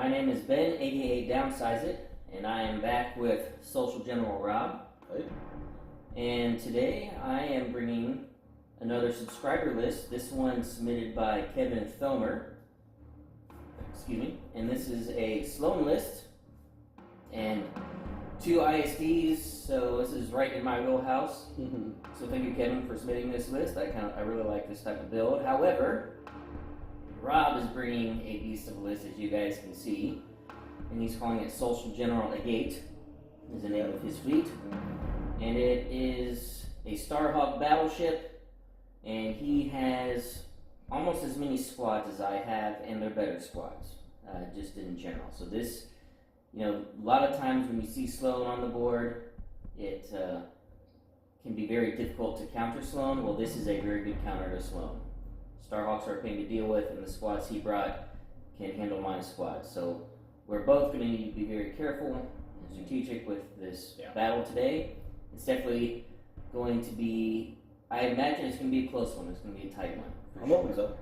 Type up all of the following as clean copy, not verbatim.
My name is Ben, aka Downsize It, and I am back with Social General Rob. Hey. And today I am bringing another subscriber list. This one submitted by Kevin Thomer. Excuse me. And this is a Sloane list and 2 ISDs, so this is right in my wheelhouse. So thank you, Kevin, for submitting this list. I really like this type of build. However, Rob is bringing a beast of a list, as you guys can see, and he's calling it Social General Agate, is the name of his fleet, and it is a Starhawk battleship, and he has almost as many squads as I have, and they're better squads, just in general. So this, a lot of times when you see Sloane on the board, it can be very difficult to counter Sloane. Well, this is a very good counter to Sloane. Starhawks are a pain to deal with, and the squads he brought can handle my squad. So we're both going to need to be very careful and strategic with this battle today. It's definitely going to be, I imagine it's going to be a close one. It's going to be a tight one. I'm hoping so.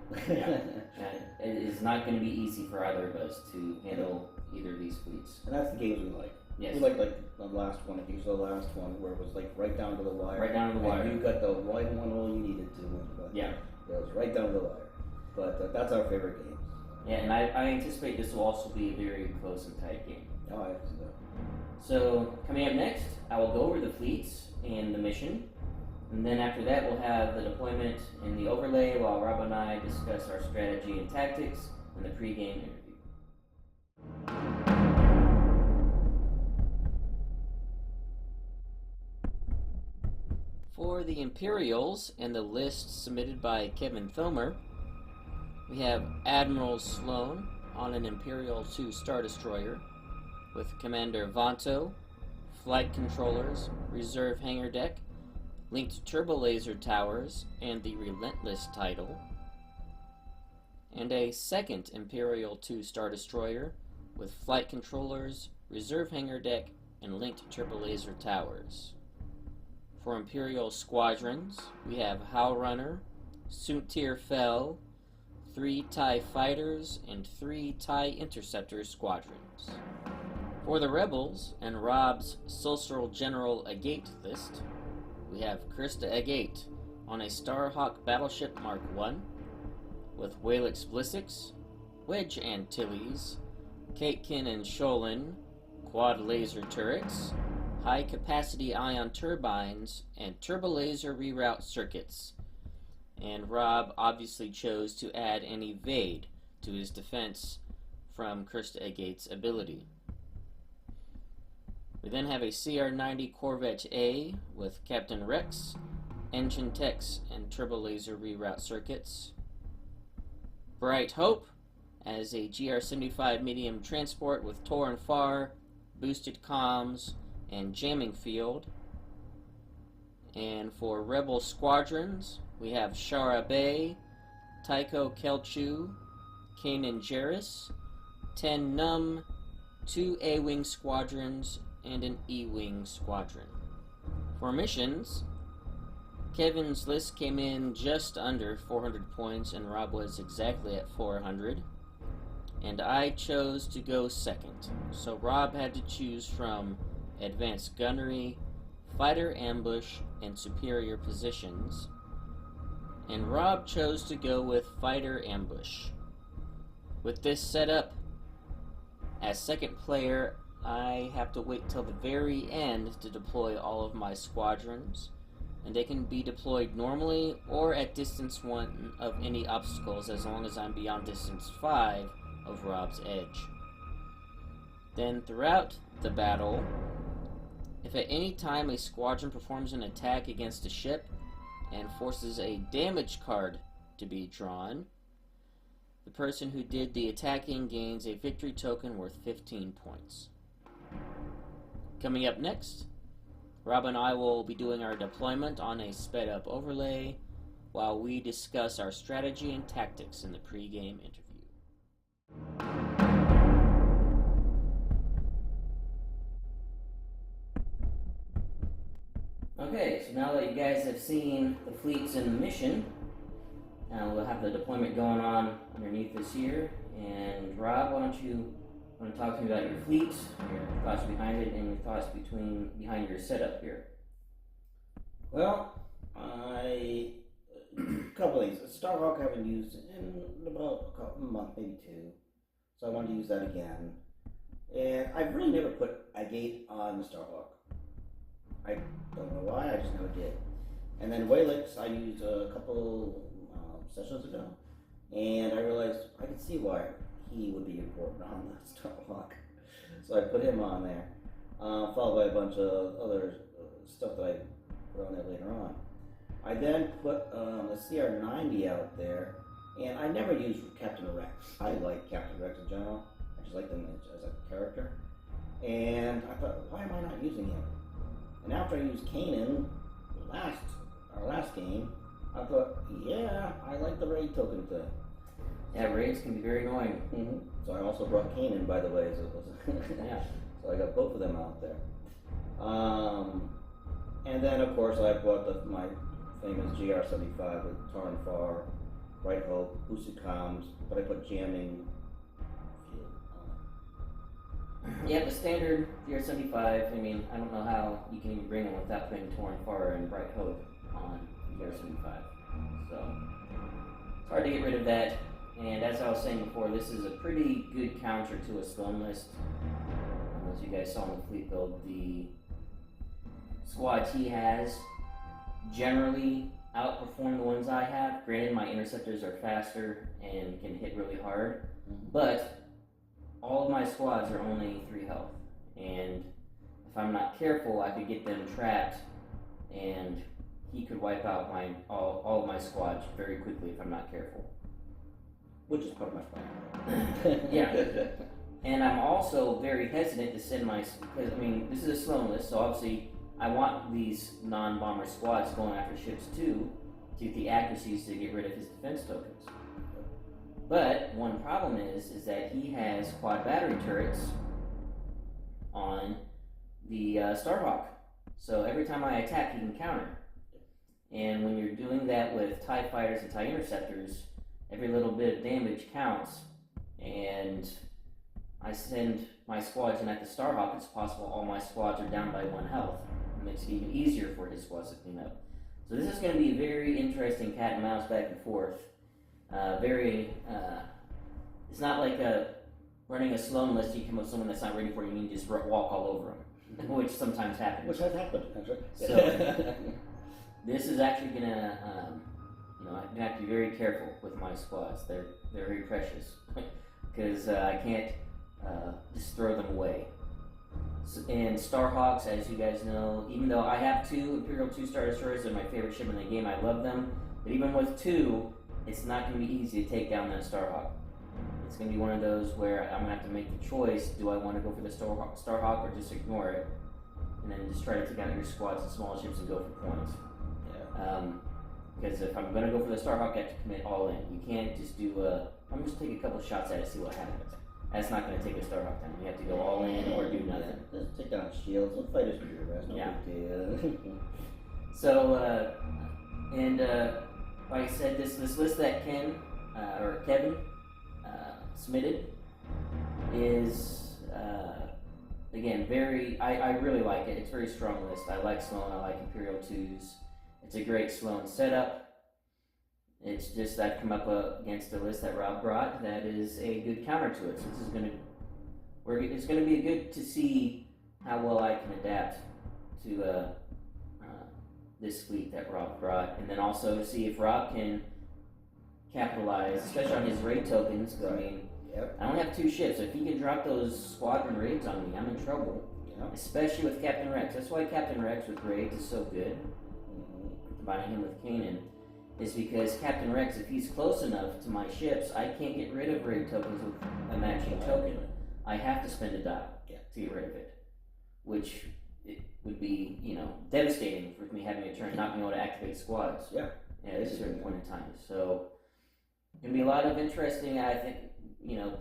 It is not going to be easy for either of us to handle either of these fleets. And that's the games we like. Yes. We like the last one, if you saw the last one, where it was like right down to the wire. Right down to the wire. And you got the right one all you needed to win. But yeah. It was right down to the wire. But that's our favorite game. Yeah, and I anticipate this will also be a very close and tight game. Oh, I see that. So, coming up next, I will go over the fleets and the mission. And then after that, we'll have the deployment and the overlay while Rob and I discuss our strategy and tactics in the pre-game interview. For the Imperials and the list submitted by Kevin Thomer, we have Admiral Sloane on an Imperial 2 Star Destroyer with Commander Vanto, flight controllers, reserve hangar deck, linked turbo laser towers, and the Relentless title, and a second Imperial 2 Star Destroyer with flight controllers, reserve hangar deck, and linked turbo laser towers. For Imperial squadrons, we have Howlrunner, Suntir Fel, 3 TIE Fighters, and 3 TIE Interceptor squadrons. For the Rebels and Rob's Social General Agate list, we have Kyrsta Agate on a Starhawk Battleship Mark I with Whalix Blissix, Wedge Antilles, Caitkin and Sholin, quad laser turrets, high-capacity ion turbines, and turbo-laser reroute circuits. And Rob obviously chose to add an evade to his defense from Kyrsta Agate's ability. We then have a CR-90 Corvette A with Captain Rex, engine techs, and turbo-laser reroute circuits. Bright Hope as a GR-75 medium transport with Tor and Far, boosted comms, and jamming field. And for Rebel squadrons, we have Shara Bay, Tycho Kelchu, Kanan Jarrus, 10 Num, 2 A-Wing squadrons, and an E-Wing squadron. For missions, Kevin's list came in just under 400 points, and Rob was exactly at 400. And I chose to go second, so Rob had to choose from Advanced Gunnery, Fighter Ambush, and Superior Positions. And Rob chose to go with Fighter Ambush. With this setup, as second player, I have to wait till the very end to deploy all of my squadrons, and they can be deployed normally or at distance 1 of any obstacles as long as I'm beyond distance 5 of Rob's edge. Then throughout the battle, if at any time a squadron performs an attack against a ship and forces a damage card to be drawn, the person who did the attacking gains a victory token worth 15 points. Coming up next, Rob and I will be doing our deployment on a sped-up overlay while we discuss our strategy and tactics in the pre-game interview. Okay, so now that you guys have seen the fleets in the mission, we'll have the deployment going on underneath this here. And Rob, why don't you want to talk to me about your fleet, your thoughts behind it, and your thoughts behind your setup here. Well, a couple of things. Starhawk I haven't used in about a month, maybe two. So I wanted to use that again. And I've really never put Agate on the Starhawk. I don't know why, I just never did. And then Waylix I used a couple sessions ago. And I realized I could see why he would be important on the Starhawk. So I put him on there, followed by a bunch of other stuff that I put on there later on. I then put the CR90 out there, and I never used Captain Rex. I like Captain Rex in general. I just like them as a character. And I thought, why am I not using him? And after I used Kanan, our last game, I thought, yeah, I like the raid token thing. Yeah, raids can be very annoying. Mm-hmm. So I also brought Kanan, by the way. Yeah. So I got both of them out there. And then, of course, I bought my famous GR75 with Tarn Far, Bright Hope, boosted comms, but I put jamming field on it. Yeah, the standard GR75, I mean, I don't know how you can even bring them without putting Torn Far and Bright Hope on GR75. So, it's hard to get rid of that. And as I was saying before, this is a pretty good counter to a Sloane list. As you guys saw in the fleet build, the squads he has generally outperform the ones I have. Granted, my interceptors are faster and can hit really hard, but all of my squads are only 3 health. And if I'm not careful, I could get them trapped, and he could wipe out all of my squads very quickly if I'm not careful. Which is part of my plan. Yeah. And I'm also very hesitant to send because, I mean, this is a Sloane list, so obviously I want these non-bomber squads going after ships too, to get the accuracies to get rid of his defense tokens. But one problem is that he has quad battery turrets on the Starhawk. So every time I attack, he can counter. And when you're doing that with TIE fighters and TIE interceptors, every little bit of damage counts. And I send my squads in at the Starhawk, it's possible all my squads are down by 1 health. It makes it even easier for his squads to clean up. So this is going to be a very interesting cat and mouse back and forth. It's not like running a Sloane list, you come up with someone that's not ready for you and you just walk all over them, which sometimes happens. Which has happened, actually. So this is actually going to, I'm going to have to be very careful with my squads. They're very precious because I can't just throw them away. And Starhawks, as you guys know, even though I have 2 Imperial 2-star destroyers, they're my favorite ship in the game, I love them, but even with 2, it's not going to be easy to take down that Starhawk. It's going to be one of those where I'm going to have to make the choice, do I want to go for the Starhawk or just ignore it, and then just try to take out your squads and small ships and go for points. Yeah. Because if I'm going to go for the Starhawk, I have to commit all in. You can't just do I'm just take a couple shots at it, see what happens. That's not going to take a Starhawk down. You have to go all in or do nothing. Let's take down shields. Let's fight his crew. That's no big deal. So, like I said, this list that Kevin submitted is, again, I really like it. It's a very strong list. I like Sloane. I like Imperial 2s. It's a great Sloane setup. It's just I've come up against a list that Rob brought that is a good counter to it. So it's going to be good to see how well I can adapt to this fleet that Rob brought, and then also see if Rob can capitalize, especially on his raid tokens. Because I mean, I only have 2 ships. So if he can drop those squadron raids on me, I'm in trouble. Especially with Captain Rex. That's why Captain Rex with raids is so good. Combining him with Kanan. Is because Captain Rex, if he's close enough to my ships, I can't get rid of raid tokens with a matching token. I have to spend a die to get rid of it, which it would be, devastating for me having a turn not being able to activate squads. At a certain point in time. So, gonna be a lot of interesting, I think,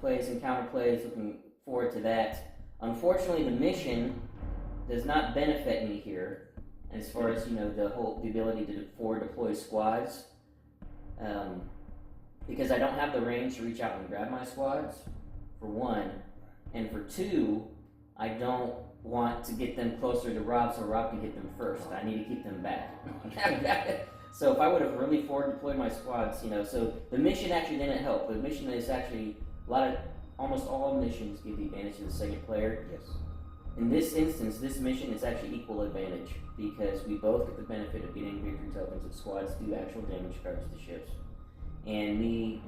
plays and counter plays. Looking forward to that. Unfortunately, the mission does not benefit me here. As far as the ability to forward deploy squads, because I don't have the range to reach out and grab my squads, for one, And for 2, I don't want to get them closer to Rob so Rob can hit them first. I need to keep them back. So if I would have really forward deployed my squads, so the mission actually didn't help. The mission is actually almost all missions give the advantage to the second player. Yes. In this instance, this mission is actually equal advantage because we both get the benefit of getting victory tokens if squads do actual damage cards to ships. And me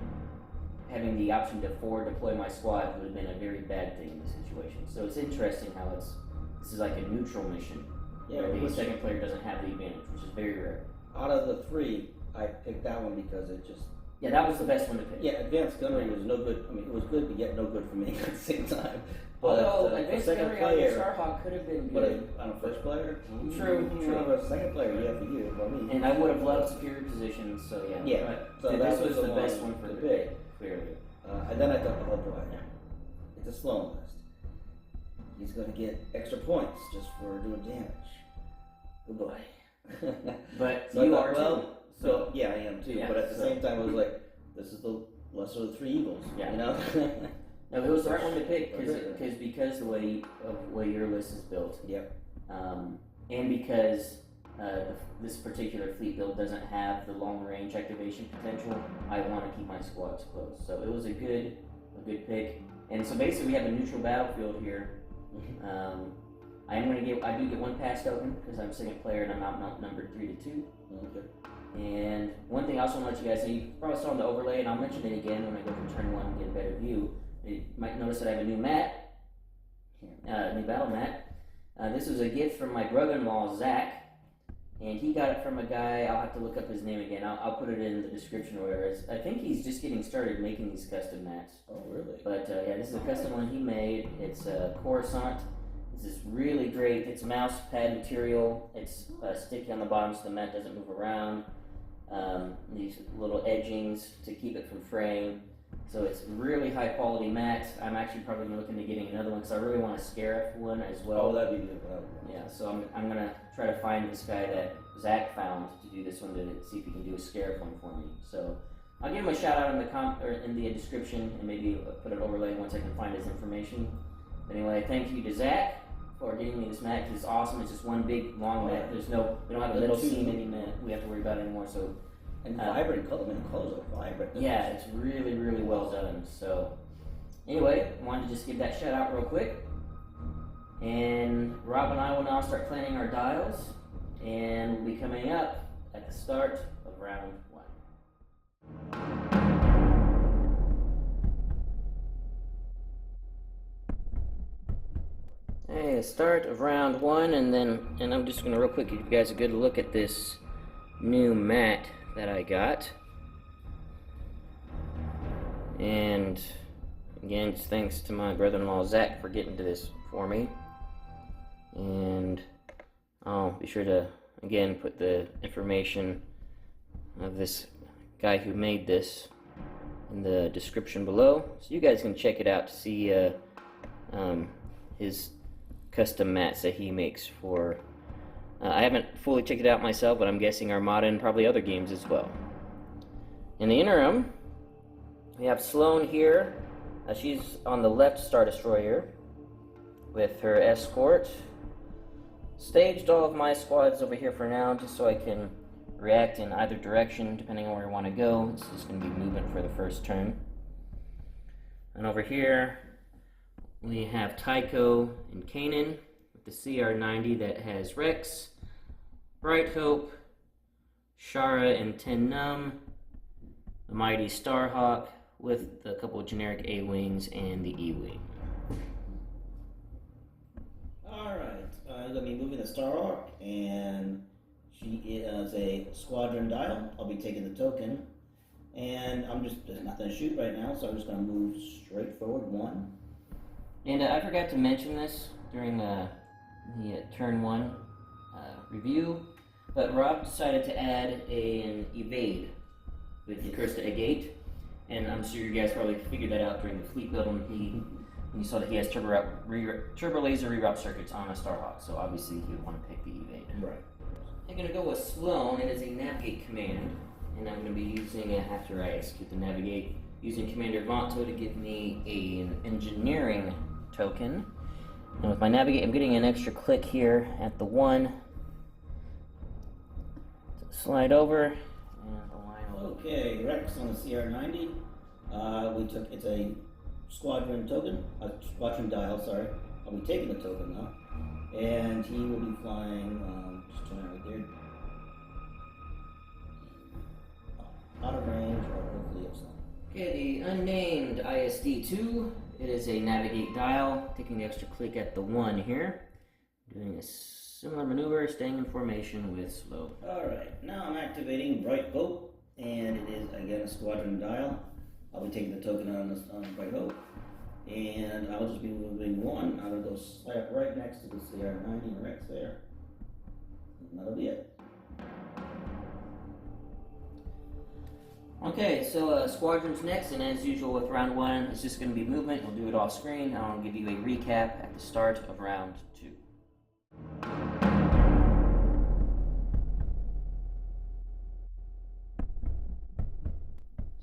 having the option to forward deploy my squad would have been a very bad thing in this situation. So it's interesting how this is like a neutral mission where the second player doesn't have the advantage, which is very rare. Out of the 3, I picked that one because it just... Yeah, that was the best one to pick. Yeah, Advanced Gunnery was no good. I mean, it was good, but yet no good for me at the same time. Although Advanced Gunnery on Starhawk could have been good. But on a first player? True. On a second player, yeah, for you, for me. And I would have loved superior positions, so yeah. Yeah. So this was the best one for the pick, clearly. And then I thought, oh boy, it's a Sloane list. He's going to get extra points just for doing damage. Good boy. But so you I thought, are well, too. So yeah, I am too. Yeah, but at the same time, I was like, this is the lesser of the 3 evils. Yeah. No, it was the right one to pick because the way your list is built. Yep. And because this particular fleet build doesn't have the long range activation potential, I want to keep my squads close. So it was a good pick. And so basically, we have a neutral battlefield here. I do get 1 pass token because I'm second player and I'm outnumbered 3-2. Okay. And one thing I also want to let you guys know, you probably saw on the overlay, and I'll mention it again when I go from turn 1 and get a better view. You might notice that I have a new mat, new battle mat. This was a gift from my brother-in-law, Zach, and he got it from a guy. I'll have to look up his name again. I'll put it in the description or whatever. I think he's just getting started making these custom mats. Oh, really? But yeah, this is a custom one he made. It's Coruscant. It's this really great, it's mouse pad material. It's sticky on the bottom so the mat doesn't move around. These little edgings to keep it from fraying. So it's really high quality mat. I'm actually probably looking to getting another one because I really want a Scarif one as well. Oh, that'd be good. Yeah, so I'm going to try to find this guy that Zach found to do this one to see if he can do a Scarif one for me. So I'll give him a shout out in the description and maybe put an overlay once I can find his information. Anyway, thank you to Zach for getting me this mat. It's awesome. It's just one big long mat. We don't have a middle seam any mat we have to worry about anymore. So and vibrant color. I mean, the colors are vibrant. Yeah, it's really, really well done. So anyway, I wanted to just give that shout out real quick. And Rob and I will now start planning our dials, and we'll be coming up at the start of round 1. Hey, the start of round 1, and I'm just going to real quick give you guys a good look at this new mat that I got. And again, it's thanks to my brother-in-law Zach for getting to this for me. And I'll be sure to again put the information of this guy who made this in the description below, so you guys can check it out to see his custom mats that he makes for I haven't fully checked it out myself, but I'm guessing Armada and probably other games as well. In the interim, we have Sloane here. She's on the left Star Destroyer with her escort. Staged all of my squads over here for now, just so I can react in either direction depending on where I want to go. This is going to be movement for the first turn. And over here, we have Tycho and Kanan with the CR-90 that has Rex, Bright Hope, Shara and Ten Num, the mighty Starhawk with a couple of generic A-Wings and the E-Wing. Alright, I'm going to be moving the Starhawk, and she is a squadron dial. I'll be taking the token, and there's nothing to shoot right now, so I'm just going to move straight forward 1. And I forgot to mention this during the turn 1 review, but Rob decided to add an evade with Kyrsta Agate, and I'm sure you guys probably figured that out during the fleet build when you saw that he has turbo laser reroute circuits on a Starhawk, so obviously he would want to pick the evade. Right. I'm going to go with Sloane. It is a navigate command, and I'm going to be using after I execute the navigate, using Commander Vanto to give me an engineering token. And with my navigate, I'm getting an extra click here at the 1. Slide over and align. Okay, Rex on the CR90. It's a squadron token, a squadron dial, sorry. I'll be taking the token now. And he will be flying, just turn it right there. Out of range, or hopefully of some. Okay, the unnamed ISD2. It is a navigate dial, taking the extra click at the 1 here. Doing a similar maneuver, staying in formation with Sloane. Alright, now I'm activating Bright Hope, and it is again a squadron dial. I'll be taking the token on Bright Hope, and I'll just be moving 1. I'm going to go slap right next to the CR90 Rex there. And that'll be it. Okay, so squadron's next, and as usual with round 1, it's just going to be movement. We'll do it off screen. I'll give you a recap at the start of round 2.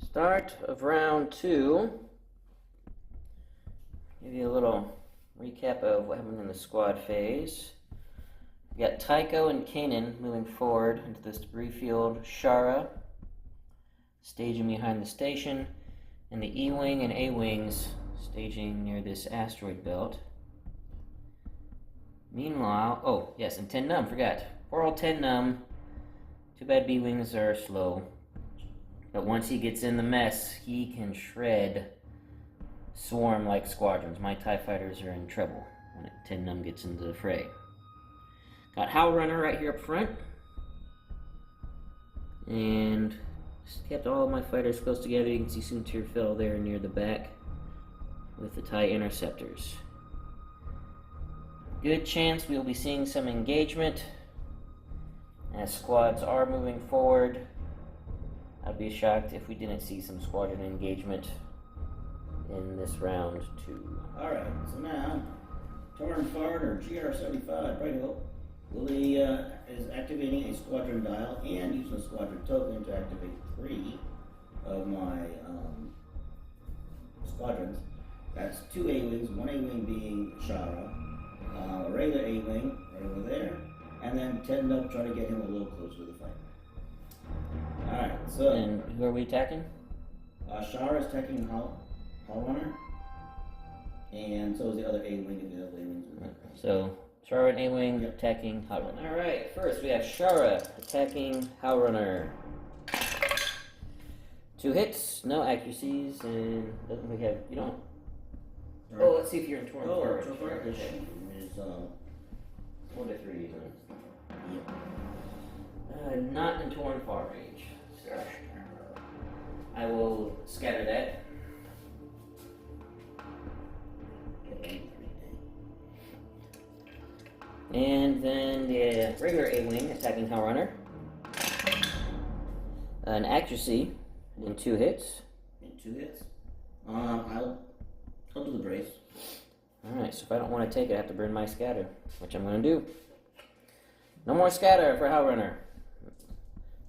Start of round 2. Give you a little recap of what happened in the squad phase. We got Tycho and Kanan moving forward into this debris field. Shara staging behind the station, and the E-Wing and A-Wings staging near this asteroid belt. Meanwhile, oh yes, and 10 Num, forgot. Poor old 10 Num. Too bad B-Wings are slow. But once he gets in the mess, he can shred swarm like squadrons. My TIE fighters are in trouble when 10 Num gets into the fray. Got Howl Runner right here up front. And just kept all of my fighters close together. You can see Soontir fell there near the back with the TIE interceptors. Good chance we'll be seeing some engagement as squads are moving forward. I'd be shocked if we didn't see some squadron engagement in this round 2. Alright, so now, Torn Fard or GR75, right hope, Willie is activating a squadron dial and using a squadron token to activate 3 of my squadrons. That's 2 A-Wings, 1 A-Wing being Shara, a regular A-Wing right over there, and then 10 Nub trying to get him a little closer to the fight. Alright, so. And who are we attacking? Shara is attacking Howl Runner, and so is the other A-Wing and the other A-Wings. So, Shara and A-Wing attacking Howl Runner. Alright, first we have Shara attacking Howl Runner. 2 hits, no accuracies, and we have, you don't. Right. Oh, let's see if you're in Torn Fard. Torn Fard is 1 to 3, isn't it? Yep. Not in Torn Fard range. I will scatter that. And then the regular A-Wing attacking Howl Runner. An accuracy in 2 hits. In 2 hits? I'll do the brace. Alright, so if I don't want to take it, I have to burn my scatter, which I'm going to do. No more scatter for Howl Runner.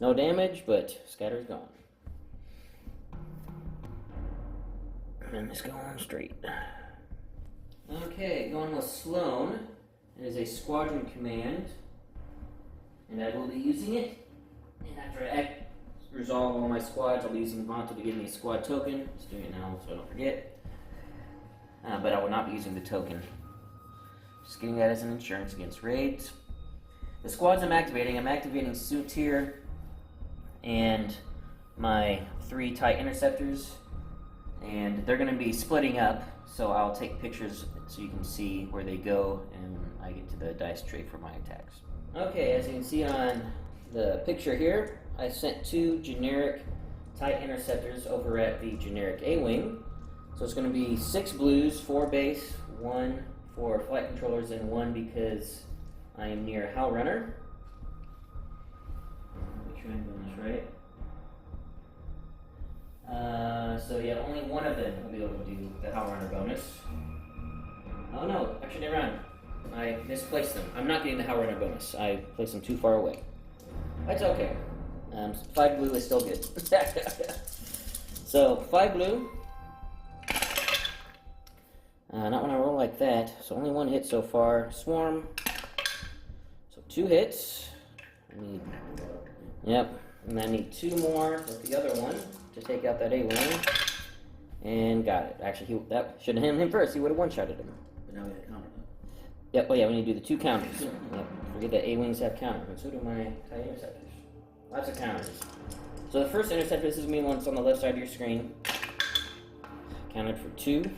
No damage, but scatter's gone. And it's going straight. Okay, going with Sloane. It is a squadron command, and I will be using it. And after I resolve all my squads, I'll be using Vanto to give me a squad token. Just doing it now so I don't forget. But I will not be using the token. Just getting that as an insurance against raids. The squads I'm activating Soontir and my 3 TIE interceptors, and they're going to be splitting up, so I'll take pictures so you can see where they go and I get to the dice tray for my attacks. Okay, as you can see on the picture here, I sent 2 generic TIE interceptors over at the generic A-Wing. So it's going to be 6 blues, 4 base, 1 for flight controllers, and 1 because I am near Howl Runner. Make sure I'm doing this right. So yeah, only one of them will be able to do the Howl Runner bonus. Oh no, actually never mind. I misplaced them. I'm not getting the Howl Runner bonus. I placed them too far away. That's okay. 5 blue is still good. So 5 blue. Not when I roll like that. So only one hit so far. Swarm. So 2 hits. Yep. And I need 2 more with the other one to take out that A-wing. And got it. Actually, that should have hit him first. He would have one-shotted him. But now we have to counter them. Yep. Oh yeah, we need to do the 2 counters. Yep. Forget that A-wings have counters, and so do my TIE interceptors. Lots of counters. So the first interceptor, this is me once on the left side of your screen. Counted for 2.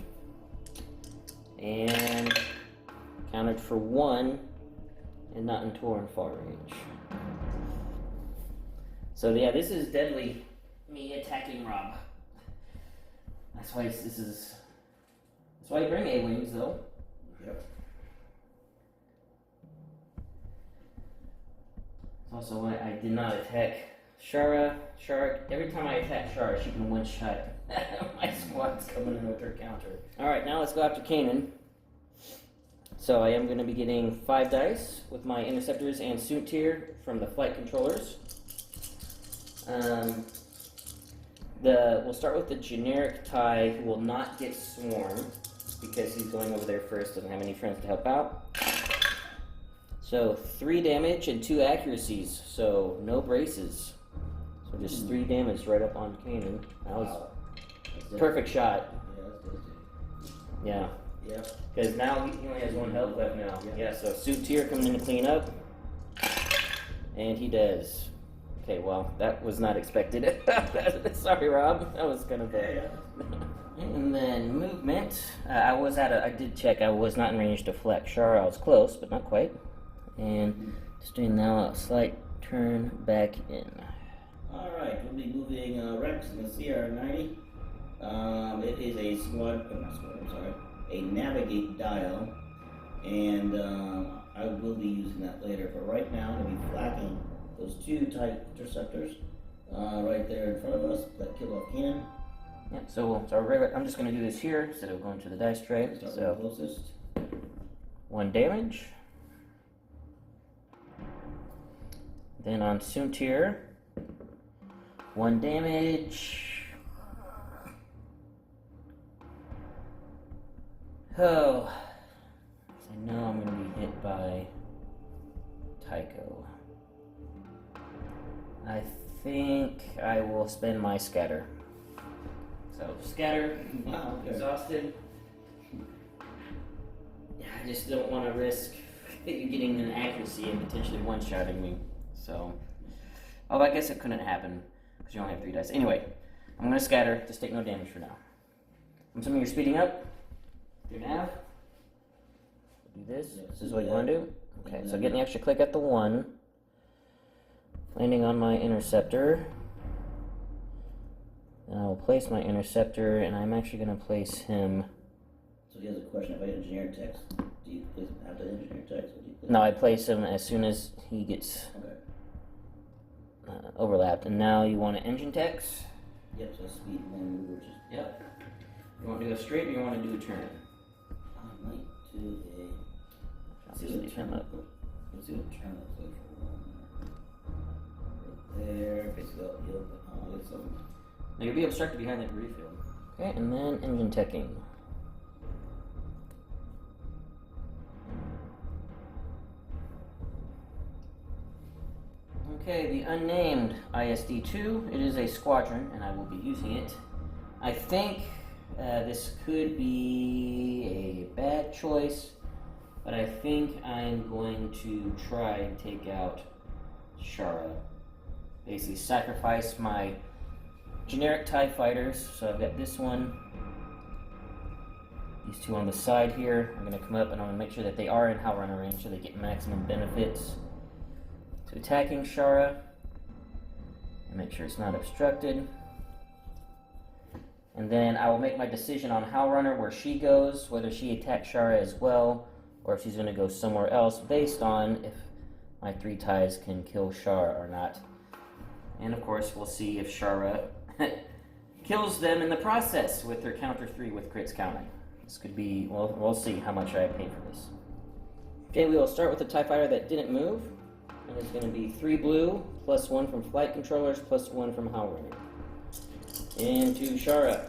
And counted for 1, and not in Tor far range. So yeah, this is deadly me attacking Rob. That's why that's why you bring A-wings though. Yep. It's also why I did not attack Shara. Every time I attack Shara, she can one-shot my squad's coming in with her counter. Alright, now let's go after Kanan. So I am going to be getting 5 dice with my interceptors and Soontir from the flight controllers. We'll start with the generic TIE who will not get swarmed because he's going over there first, doesn't have any friends to help out. So 3 damage and 2 accuracies, so no braces. So just 3 damage right up on Kanan. That was perfect shot. Yeah, that's good. Yeah. Yeah. Because now he only has 1 health left now. Yeah, so Soontir coming in to clean up. And he does. Okay, well, that was not expected. Sorry, Rob. That was kind of a... And then movement. I did check. I was not in range to deflect. Sure, I was close, but not quite. And just doing now a slight turn back in. Alright, we'll be moving Rex in the CR-90. It is a navigate dial. And I will be using that later. But right now, I'm going to be flacking those 2 TIE interceptors right there in front of us that kill off Kanan. Yeah, so I'm just going to do this here instead of going to the dice tray. So closest. 1 damage. Then on Soontir, 1 damage. Oh, I know I'm going to be hit by Tycho. I think I will spend my scatter. So scatter, Wow, okay. exhausted. Yeah, I just don't want to risk you getting an accuracy and potentially one-shotting me. So, I guess it couldn't happen because you only have 3 dice. Anyway, I'm going to scatter. Just take no damage for now. I'm assuming you're speeding up. Do nav. Do this. This is what you want to do. Okay, so getting the extra click at the 1. Landing on my interceptor. And I will place my interceptor, and I'm actually going to place him. So he has a question about engineer text. Do you place him after the engineer text? Or do you place No, I place him as soon as he gets overlapped. And now you want an engine text? Yep, so speed 1 move, just. Yep. You want to do a straight or you want to do a turn? I might do a. Let's see what the turn up. Let's see what the turn looks like for 1. Right there, basically up yield, but I'll get some. Now you'll be obstructed behind that debris field. Okay, and then engine teching. Okay, the unnamed ISD-2. It is a squadron, and I will be using it. I think this could be a bad choice, but I think I'm going to try and take out Shara. Basically sacrifice my generic TIE fighters. So I've got this one, these 2 on the side here. I'm going to come up and I'm going to make sure that they are in Howlrunner range so they get maximum benefits. So attacking Shara, and make sure it's not obstructed. And then I will make my decision on Howlrunner where she goes, whether she attacks Shara as well, or if she's going to go somewhere else, based on if my 3 TIEs can kill Shara or not. And of course, we'll see if Shara kills them in the process with their counter 3 with crits counting. This could be, well, we'll see how much I paid for this. Okay, we will start with the TIE fighter that didn't move. And it's going to be 3 blue, plus 1 from flight controllers, plus 1 from Howlrunner. Into Shara.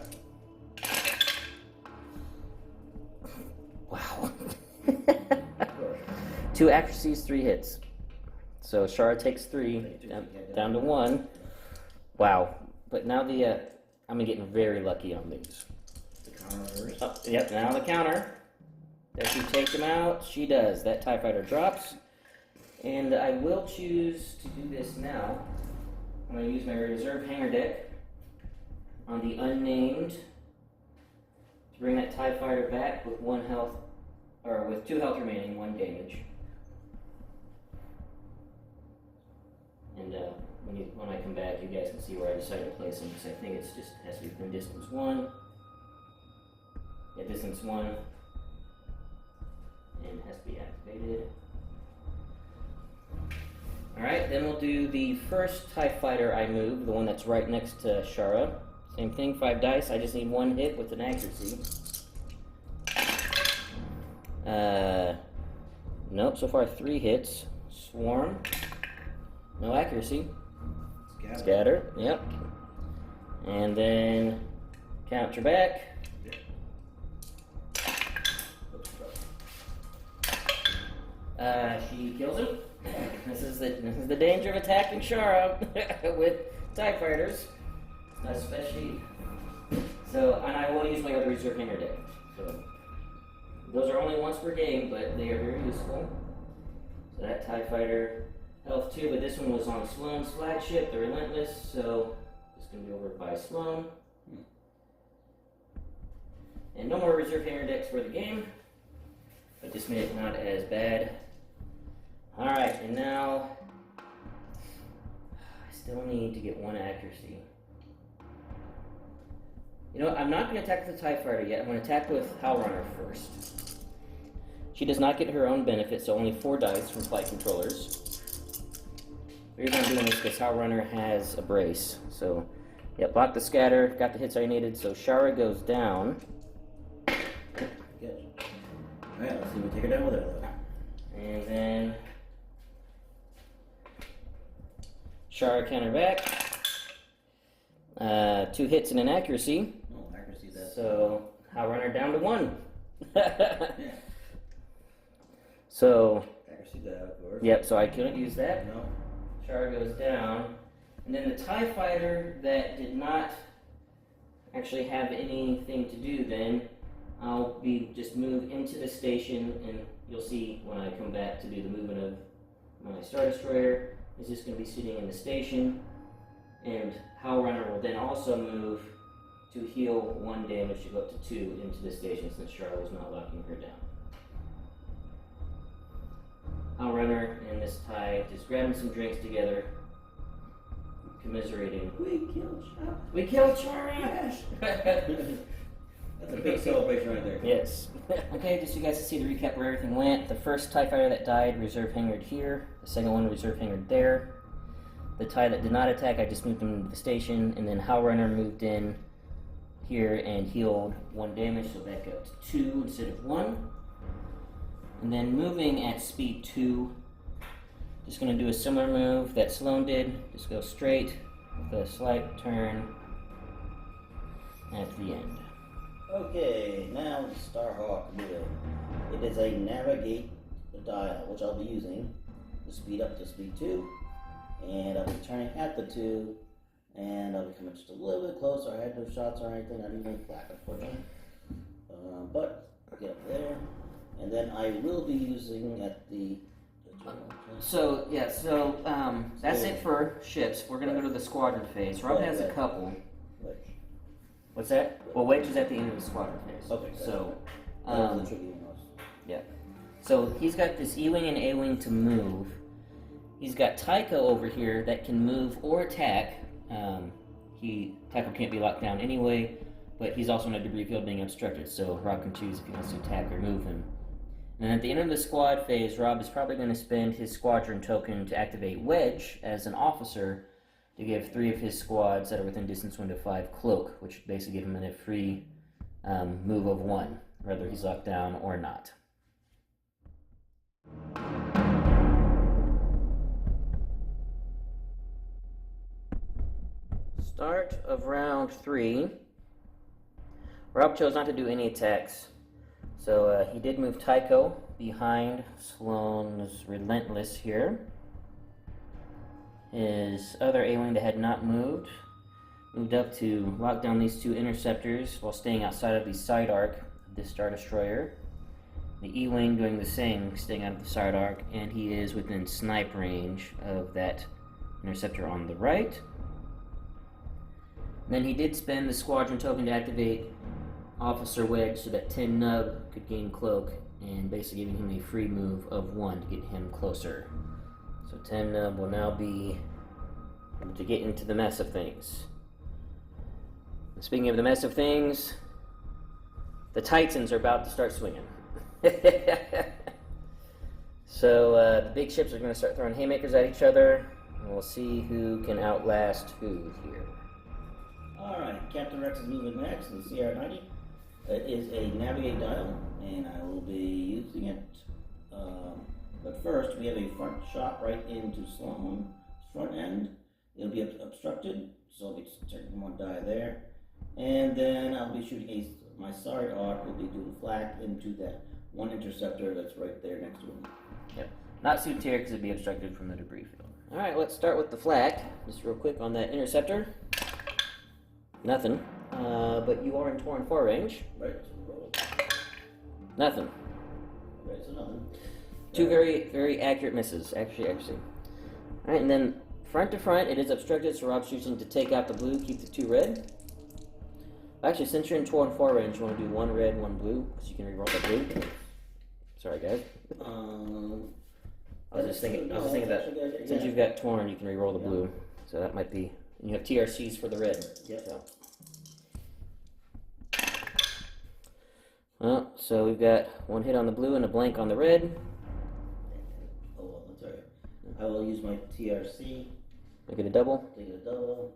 2 accuracies, 3 hits. So Shara takes 3, down to 1. Wow. But now I'm getting very lucky on these. The counter. Oh, yep, now the counter. Does she take them out? She does. That TIE Fighter drops. And I will choose to do this now. I'm going to use my reserve hangar deck on the unnamed to bring that TIE Fighter back with 1 health, or with 2 health remaining, 1 damage. And when I come back, you guys can see where I decided to place them, because I think it's just has to be within distance 1. Yeah, distance 1. And it has to be activated. Alright, then we'll do the first TIE Fighter I move, the one that's right next to Shara. Same thing, 5 dice. I just need 1 hit with an accuracy. Nope, so far 3 hits. Swarm. No accuracy. Scatter, yep. And then counter back. She kills him. This is the danger of attacking Shara with TIE Fighters. Especially. So, and I will use my other reserve hangar deck. So, those are only once per game, but they are very useful. So that TIE Fighter health 2, but this one was on Sloane's flagship, the Relentless, so it's going to be over by Sloane. And no more reserve hangar decks for the game, but this made it not as bad. Alright, and now I still need to get 1 accuracy. You know what, I'm not going to attack with the TIE Fighter yet. I'm going to attack with Howlrunner first. She does not get her own benefit, so only 4 dice from flight controllers. The reason I'm doing this is because Howlrunner has a brace. So, yeah, block the scatter, got the hits I needed, so Shara goes down. Good. Alright, let's see if we take her down with her though. And then Shara counter back. 2 hits and an accuracy. Oh, accuracy that. So Howlrunner down to 1. Yeah. So Accuracy that, of course. yep, so I couldn't use that. No. Shara goes down. And then the TIE Fighter that did not actually have anything to do then, I'll be just move into the station, and you'll see when I come back to do the movement of my Star Destroyer, is just going to be sitting in the station, and Howlrunner will then also move to heal 1 damage to go up to 2 into the station since Shara was not locking her down. Howlrunner and this TIE just grabbing some drinks together, commiserating. We killed Shara. We killed Shara! That's a big celebration right there. Yes. Okay, just so you guys can see the recap where everything went. The first TIE Fighter that died, reserve hangared here. The second one, reserve hangared there. The TIE that did not attack, I just moved him into the station. And then Howlrunner moved in here and healed 1 damage, so back up to 2 instead of 1. And then moving at speed 2, just going to do a similar move that Sloane did. Just go straight with a slight turn at the end. Okay, now the Starhawk moving. It is a navigate dial, which I'll be using to speed up to speed 2. And I'll be turning at the 2, and I'll be coming just a little bit closer. I had no shots or anything, not even flak, unfortunately. But I'll get up there. And then I will be using at the... So, yeah, that's it for ships. We're going to go to the squadron phase. Rob has a couple. Wedge. What's that? Well, Wedge is at the end of the squadron phase. Okay, so, the tricky one. yeah. So he's got this E-Wing and A-Wing to move. He's got Tycho over here that can move or attack. Tycho can't be locked down anyway, but he's also in a debris field being obstructed, so Rob can choose if he wants to attack or move him. And at the end of the squad phase, Rob is probably going to spend his squadron token to activate Wedge as an officer to give 3 of his squads that are within distance 1 to 5 cloak, which would basically give him a free move of 1, whether he's locked down or not. Start of round 3. Rob chose not to do any attacks, so he did move Tycho behind Sloane's Relentless here. His other A-Wing that had not moved up to lock down these two interceptors while staying outside of the side arc of this Star Destroyer. The E-Wing doing the same, staying out of the side arc, and he is within snipe range of that interceptor on the right. Then he did spend the squadron token to activate Officer Wedge so that 10 Nub could gain cloak, and basically giving him a free move of 1 to get him closer. So 10 Nub will now be able to get into the mess of things. And speaking of the mess of things, the Titans are about to start swinging. So the big ships are going to start throwing haymakers at each other, and we'll see who can outlast who here. Alright, Captain Rex is moving next, the CR-90. It is a navigate dial, and I will be using it. But first, we have a front shot right into Sloane's front end. It'll be obstructed, so I'll be taking one die there. And then I'll be shooting my side arc will be doing flak into that one interceptor that's right there next to him. Yep. Not suit tier because it'd be obstructed from the debris field. Alright, let's start with the flak. Just real quick on that interceptor. Nothing. But you are in Torn 4 range. Right. Nothing. Right, so nothing. Two very, very accurate misses. Accuracy. Alright, and then front to front, it is obstructed, so Rob's choosing to take out the blue, keep the 2 red. Actually, since you're in Torn 4 range, you want to do 1 red, 1 blue, because you can reroll the blue. Sorry, guys. I was just thinking that since you've got Torn, you can reroll the blue. So that might be. And you have TRCs for the red. Yep. Well, so we've got 1 hit on the blue and a blank on the red. Oh, well, that's alright. I will use my TRC. Make it a double. Take it a double.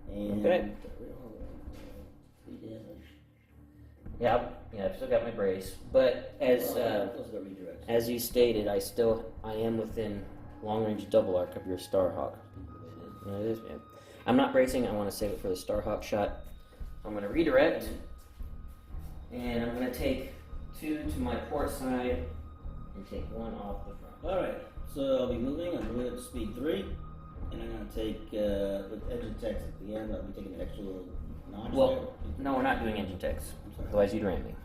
And Okay. 3 damage. Yeah, I've still got my brace. But as you stated, I am within long range double arc of your Starhawk. Yeah, it is, man. I'm not bracing, I want to save it for the Starhawk shot. I'm going to redirect, and I'm going to take 2 to my port side and take 1 off the front. Alright, so I'll be moving. I'm moving at speed 3, and I'm going to take, with engine text at the end, I'll be taking an extra little notch Well, no, we're not doing engine techs, otherwise you'd ram me.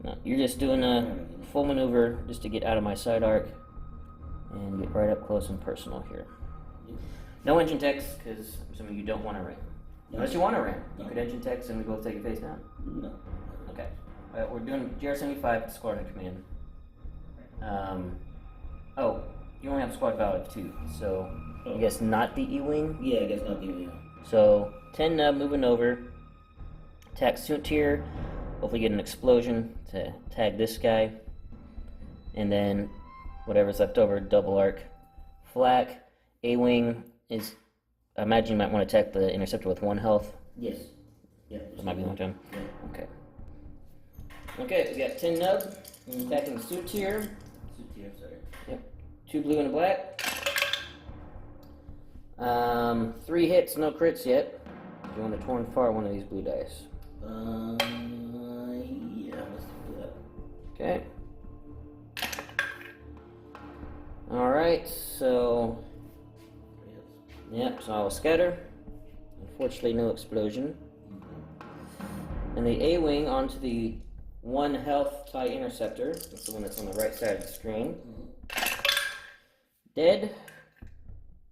No, you're just doing a full maneuver just to get out of my side arc and get right up close and personal here. No engine techs, because I'm assuming you don't want to ram. Unless you want to ram. You could engine techs and we both take it face down. No. Okay. We're doing GR75 squadron command. Oh, you only have squad value of 2, so I guess not the E-Wing? Yeah, I guess not the E-Wing. So 10 Nub moving over. Attack Suit Tier. Hopefully get an explosion to tag this guy. And then whatever's left over, double arc. Flak. A-Wing is, I imagine you might want to attack the interceptor with 1 health. Yes. Yeah. That might be a long time. Yeah. Okay. Okay, we got 10 Nub. Attacking the Suit Tier. Suit tier, sorry. Yep. 2 blue and a black. 3 hits, no crits yet. You want to Torn Far one of these blue dice. Yeah, let's do that. Okay. Alright, so. Yep, so I will scatter. Unfortunately, no explosion. And the A-Wing onto the 1 health TIE interceptor. That's the one that's on the right side of the screen. Dead.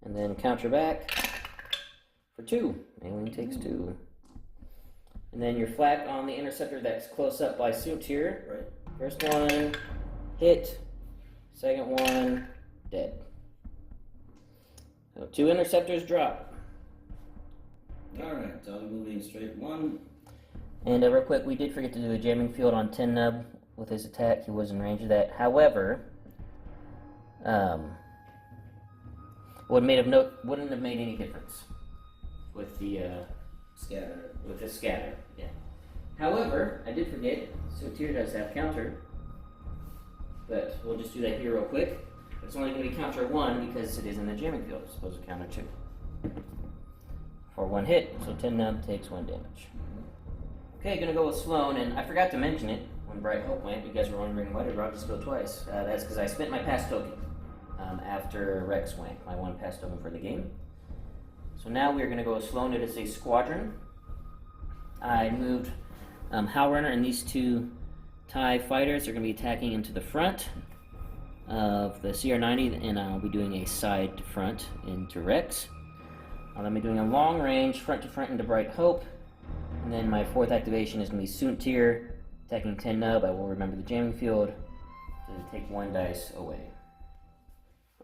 And then counter back for 2. A-Wing takes 2. And then your flak on the interceptor that's close up by Suit Tier. Right. First one, hit. Second one, dead. So 2 interceptors drop. Alright, so I'll be moving straight 1. And real quick, we did forget to do a jamming field on 10 Nub with his attack. He was in range of that. However, wouldn't have made any difference with the Scatter. with the scatter. Yeah. However, I did forget. Sotir does have counter, but we'll just do that here real quick. It's only going to be counter 1 because it is in the jamming field. It's supposed to counter 2 for 1 hit. So 10 Nub takes 1 damage. Okay, gonna go with Sloane, and I forgot to mention it when Bright Hope went, you guys were wondering why did Rob go twice? That's because I spent my pass token after Rex went, my one pass token for the game. So now we're going to go with Sloane. It is a squadron. I moved Howlrunner and these two TIE fighters are going to be attacking into the front of the CR-90, and I'll be doing a side to front into Rex. I'll then be doing a long range front to front into Bright Hope, and then my fourth activation is going to be Soontir attacking 10 nub. I will remember the jamming field to take 1 dice away.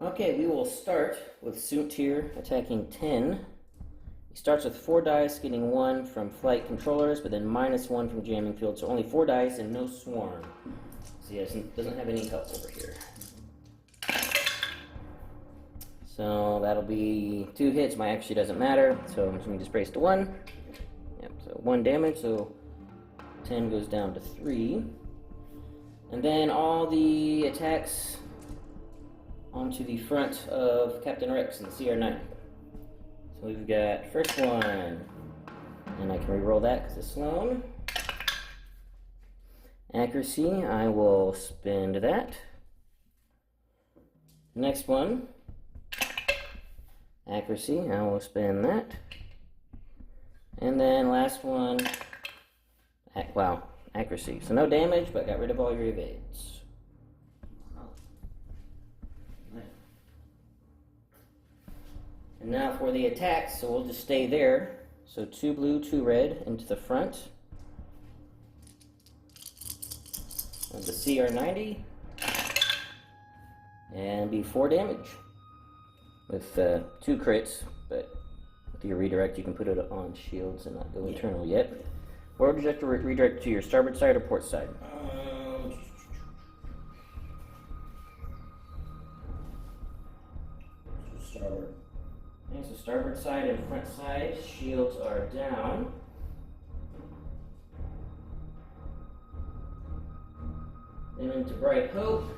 Okay, we will start with Soontir attacking 10. He starts with 4 dice, getting 1 from flight controllers, but then -1 from jamming field, so only 4 dice and no swarm. So he doesn't have any help over here. So that'll be 2 hits. My accuracy doesn't matter, so I'm just going to just brace to 1. Yep, so 1 damage, so 10 goes down to 3. And then all the attacks onto the front of Captain Rex in the CR-90. So we've got first one, and I can reroll that because it's Sloane. Accuracy, I will spend that. Next one. Accuracy, I will spend that. And then last one, wow, accuracy. So no damage, but got rid of all your evades. And now for the attacks, so we'll just stay there. So 2 blue, 2 red into the front of the CR-90. And be 4 damage. With 2 crits, but with your redirect you can put it on shields and not go internal yet. Or would you have to redirect to your starboard side or port side? Starboard. Okay, so starboard side and front side, shields are down. Then into Bright Hope.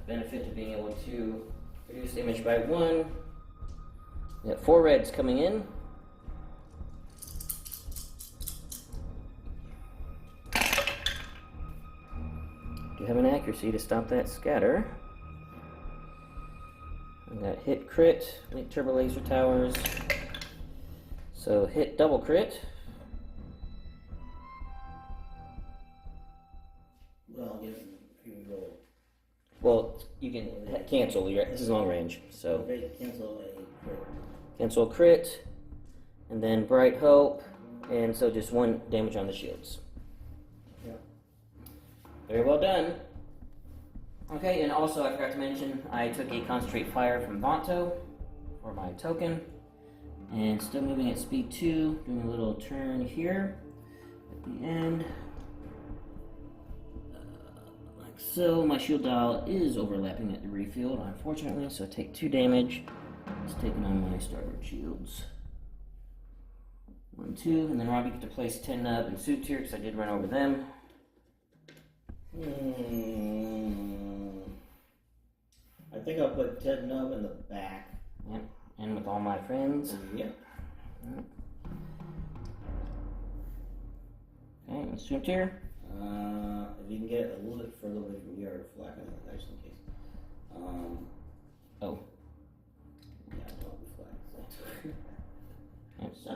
Benefit of being able to reduce damage by 1. We got 4 reds coming in. Do have an accuracy to stop that scatter. I got hit crit, link turbo laser towers. So hit double crit. Well, you roll. Well, you can cancel. This is long range, so Okay, cancel a crit. cancel crit, and then Bright Hope, and so just 1 damage on the shields. Yeah. Very well done. Okay, and also I forgot to mention, I took a Concentrate Fire from Vonto for my token, and still moving at speed 2, doing a little turn here at the end. So my shield dial is overlapping at the refield, unfortunately, so I take 2 damage. It's taking on my starboard shields. 1, 2, and then Robbie get to place 10 nub and Soontir because I did run over them. I think I'll put 10 nub in the back. Yep, and with all my friends. Yep. Yep. Okay, and Soontir. If you can get it a little bit further away from here, flag on that, just in case. Oh. Yeah, don't be flags.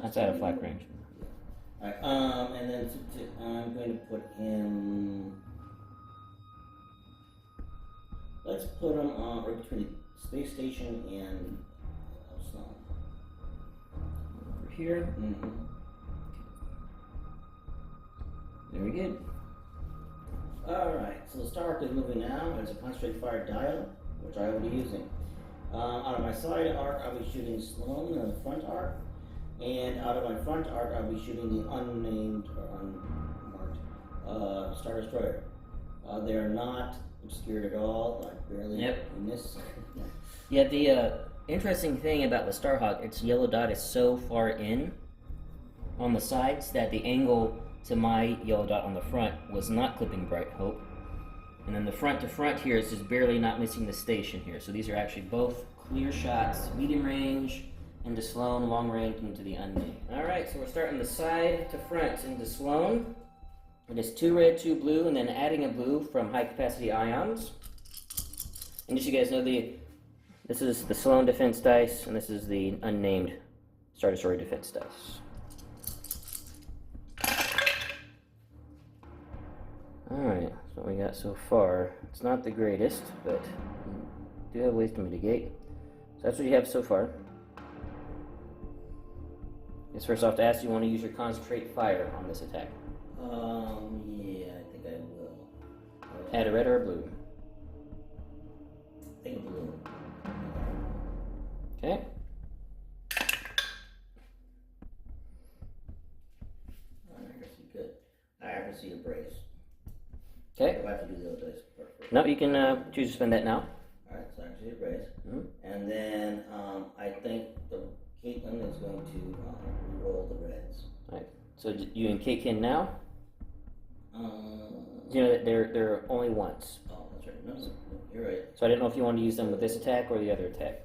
That's out of flak range. Alright, and then I'm going to put him. Let's put him right between the space station and Sloane. Over here. Mm-hmm. Very good. Alright, so the Starhawk is moving now. It's a concentrated fire dial, which I will be using. Out of my side arc, I'll be shooting Sloane in the front arc. And out of my front arc, I'll be shooting the unnamed or unmarked Star Destroyer. They are not obscured at all, like barely in this. Yeah, the interesting thing about the Starhawk, its yellow dot is so far in on the sides that the angle to my yellow dot on the front was not clipping Bright Hope. And then the front to front here is just barely not missing the station here. So these are actually both clear shots, medium range, into Sloane, long range into the unnamed. Alright, so we're starting the side to front into Sloane. It is 2 red, 2 blue, and then adding a blue from high capacity ions. And just so you guys know, this is the Sloane defense dice, and this is the unnamed Star Destroyer defense dice. Alright, that's what we got so far. It's not the greatest, but we do have ways to mitigate. So that's what you have so far. Guess first off to ask, you want to use your concentrate fire on this attack? Yeah, I think I will. Add a red or a blue? I think a blue. Okay. Accuracy, good. Accuracy or brace. Okay. Do I have to do the other dice first? No, you can choose to spend that now. Alright, so accuracy or brace. And then I think the Caitlin is going to roll the reds. Alright. So you and Caitlin now? You know that they're only once. Oh, that's right. No, you're right. So I didn't know if you wanted to use them with this attack or the other attack.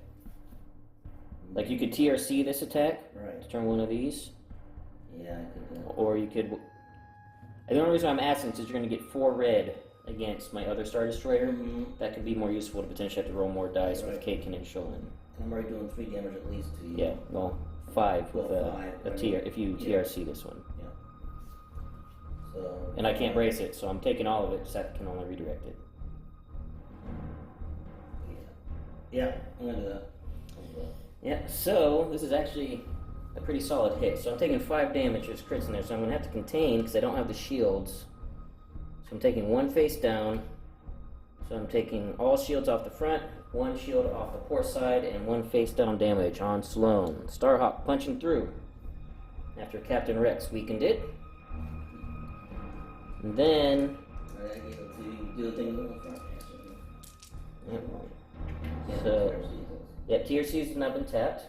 Like you could TRC this attack Right. to turn one of these, Yeah, I could do that. or you could. And the only reason I'm asking is you're going to get 4 red against my other Star Destroyer. That could be more useful to potentially have to roll more dice with Caitlin and Sloane. And I'm already doing 3 damage at least to you. Yeah, well, 5 with Well, a five, TR if you TRC this one. Yeah. So. And I can't brace it, so I'm taking all of it, just I can only redirect it. Yeah, I'm gonna do that. Yeah, so this is actually a pretty solid hit. So I'm taking 5 damage, there's crits in there, so I'm gonna have to contain because I don't have the shields. So I'm taking 1 face down. So I'm taking all shields off the front, 1 shield off the port side, and 1 face down damage on Sloane. Starhawk punching through after Captain Rex weakened it. And then I get to do the thing on the front. So, yeah, TRCs have not been tapped.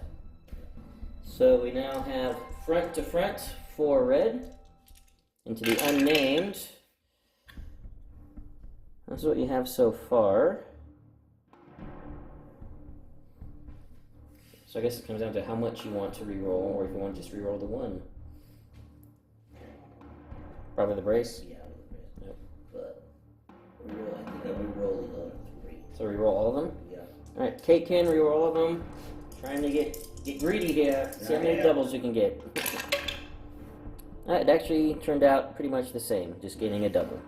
So we now have front to front 4 red into the unnamed. That's what you have so far. So I guess it comes down to how much you want to reroll, or if you want to just reroll the 1. Probably the brace. Yeah, yep. But I think I reroll the other 3. So reroll all of them. Yeah. All right, Kate can reroll all of them. Trying to get greedy here. See how many doubles you can get. It actually turned out pretty much the same, just getting a double.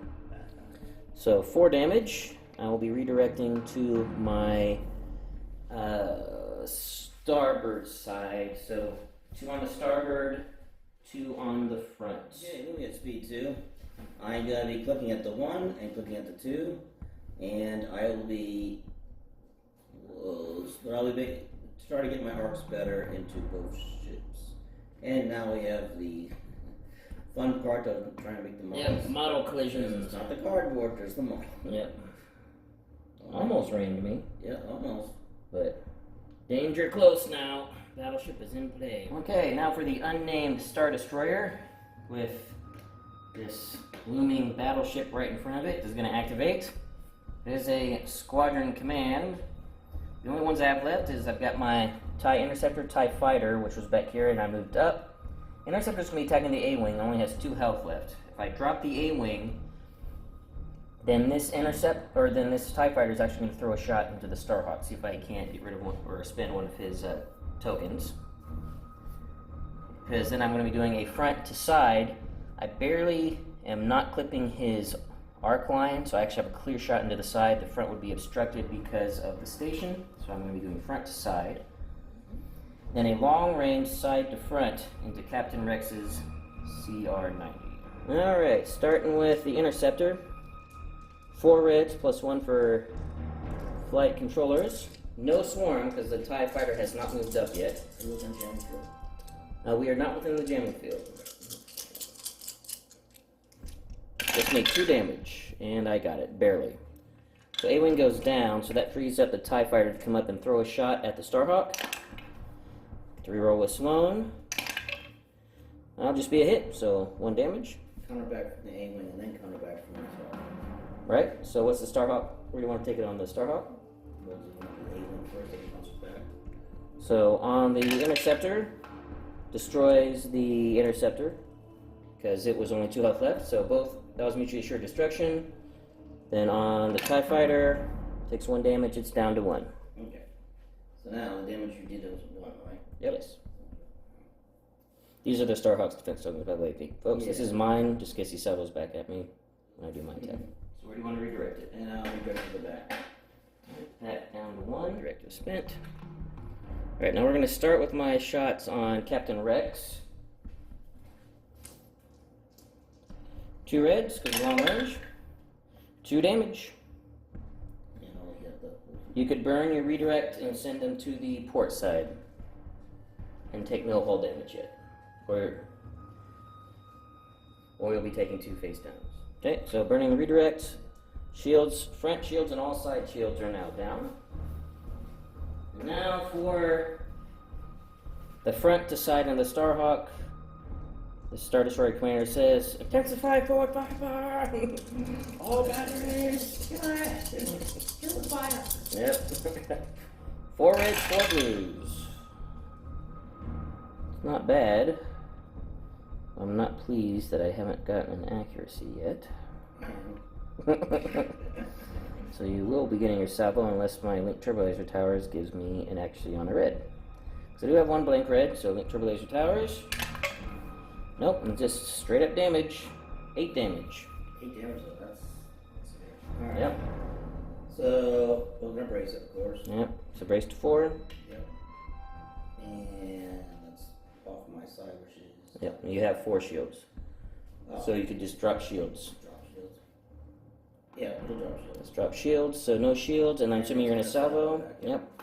So 4 damage. I will be redirecting to my starboard side. So 2 on the starboard, 2 on the front. Okay, moving at speed 2. I'm gonna be clicking at the 1 and clicking at the 2, and I will be try to get my arcs better into both ships. And now we have the fun part of trying to make the models. Yep, model collisions. It's not the cardboard, there's the model. Yep. Almost rammed me. Yeah, almost. But danger close now. Battleship is in play. Okay, now for the unnamed Star Destroyer with this looming battleship right in front of it. This is going to activate. It is a squadron command. The only ones I have left is I've got my TIE Interceptor, TIE Fighter, which was back here, and I moved up. Interceptor's going to be attacking the A-Wing. It only has 2 health left. If I drop the A-Wing, then this TIE Fighter is actually going to throw a shot into the Starhawk, see if I can't get rid of one or spend one of his tokens. Because then I'm going to be doing a front to side. I barely am not clipping his arc line, so I actually have a clear shot into the side. The front would be obstructed because of the station, so I'm going to be doing front to side. Then a long range side to front into Captain Rex's CR-90. Alright, starting with the Interceptor. 4 reds plus 1 for flight controllers. No swarm because the TIE Fighter has not moved up yet. We are not within the jamming field. Just make 2 damage, and I got it, barely. So A-Wing goes down, so that frees up the TIE Fighter to come up and throw a shot at the Starhawk. To reroll with Sloane. That'll just be a hit, so 1 damage. Counter back from the A-Wing and then counter back from the Starhawk. Right, so what's the Starhawk? Where do you want to take it on the Starhawk? We'll do the A-Wing first, then bounce it back. So on the interceptor, destroys the interceptor because it was only 2 health left. So both that was mutually assured destruction. Then on the TIE fighter, takes 1 damage. It's down to 1. Okay. So now the damage you did was 1, right? Yes. These are the Starhawk's defense tokens, by the way, folks. This is mine, just in case he salvos back at me when I do my attack. So where do you want to redirect it? And I'll redirect it to the back. That down to 1. Directive spent. Alright, now we're going to start with my shots on Captain Rex. 2 reds, because long range. 2 damage. And I'll get the... You could burn your redirect and send them to the port side. And take no hull damage yet. Or you'll be taking 2 face downs. Okay, so burning the redirect. Shields, front shields and all side shields are now down. Now for the front to side on the Starhawk. The Star Destroyer commander says, intensify forward fire! All batteries! Kill the fire! Yep. 4 reds, 4 blues. It's not bad. I'm not pleased that I haven't gotten an accuracy yet. So you will be getting your salvo unless my Link Turbo Laser Towers gives me an accuracy on a red. So I do have 1 blank red, so Link Turbo Laser Towers. Nope, and just straight up damage. 8 damage. 8 damage, though. That's good. Alright. Yep. So, we're gonna brace it, of course. Yep. So brace to 4. Yep. And that's off my side, which is... Yep, and you have 4 shields. Oh. So you could just drop shields. Drop shields. Yeah, we'll drop shields. Let's drop shields, so no shields, and I'm assuming you're gonna salvo. Yep.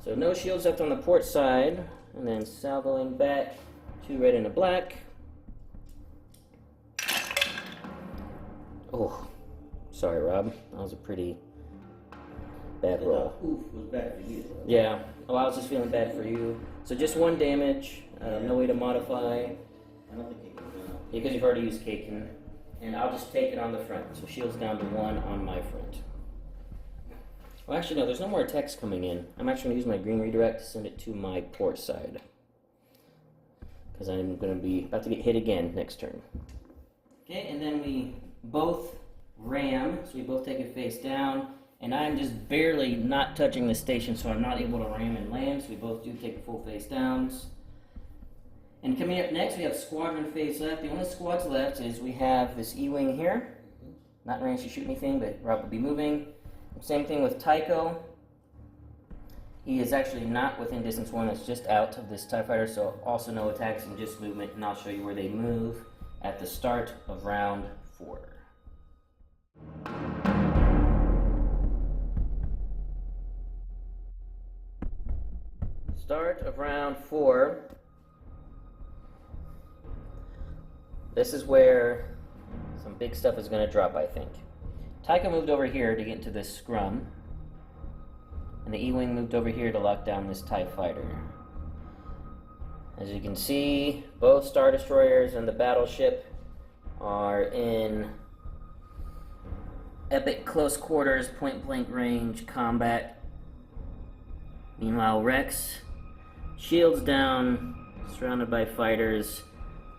So no shields left on the port side, and then salvoing back, 2 red and a black. Oh, sorry, Rob. That was a pretty bad roll. Oof was bad for you. Yeah. Oh, I was just feeling bad for you. So just 1 damage. No way to modify. I don't think you can do that. Because you've already used Kaken. And I'll just take it on the front. So shields down to 1 on my front. Well, actually, no. There's no more attacks coming in. I'm actually going to use my green redirect to send it to my port side. Because I'm going to be about to get hit again next turn. Okay, and then we both ram. So we both take it face down. And I'm just barely not touching the station, so I'm not able to ram and land. So we both do take full face downs. And coming up next, we have squadron phase left. The only squads left is we have this E-Wing here. Not in range to shoot anything, but Rob will be moving. Same thing with Tycho. He is actually not within distance 1, it's just out of this TIE fighter, so also no attacks and just movement, and I'll show you where they move at the start of round 4. Start of round 4. This is where some big stuff is going to drop, I think. Tycho moved over here to get into this scrum. And the E-Wing moved over here to lock down this TIE fighter. As you can see, both Star Destroyers and the battleship are in epic close quarters, point blank range combat. Meanwhile, Rex, shields down, surrounded by fighters,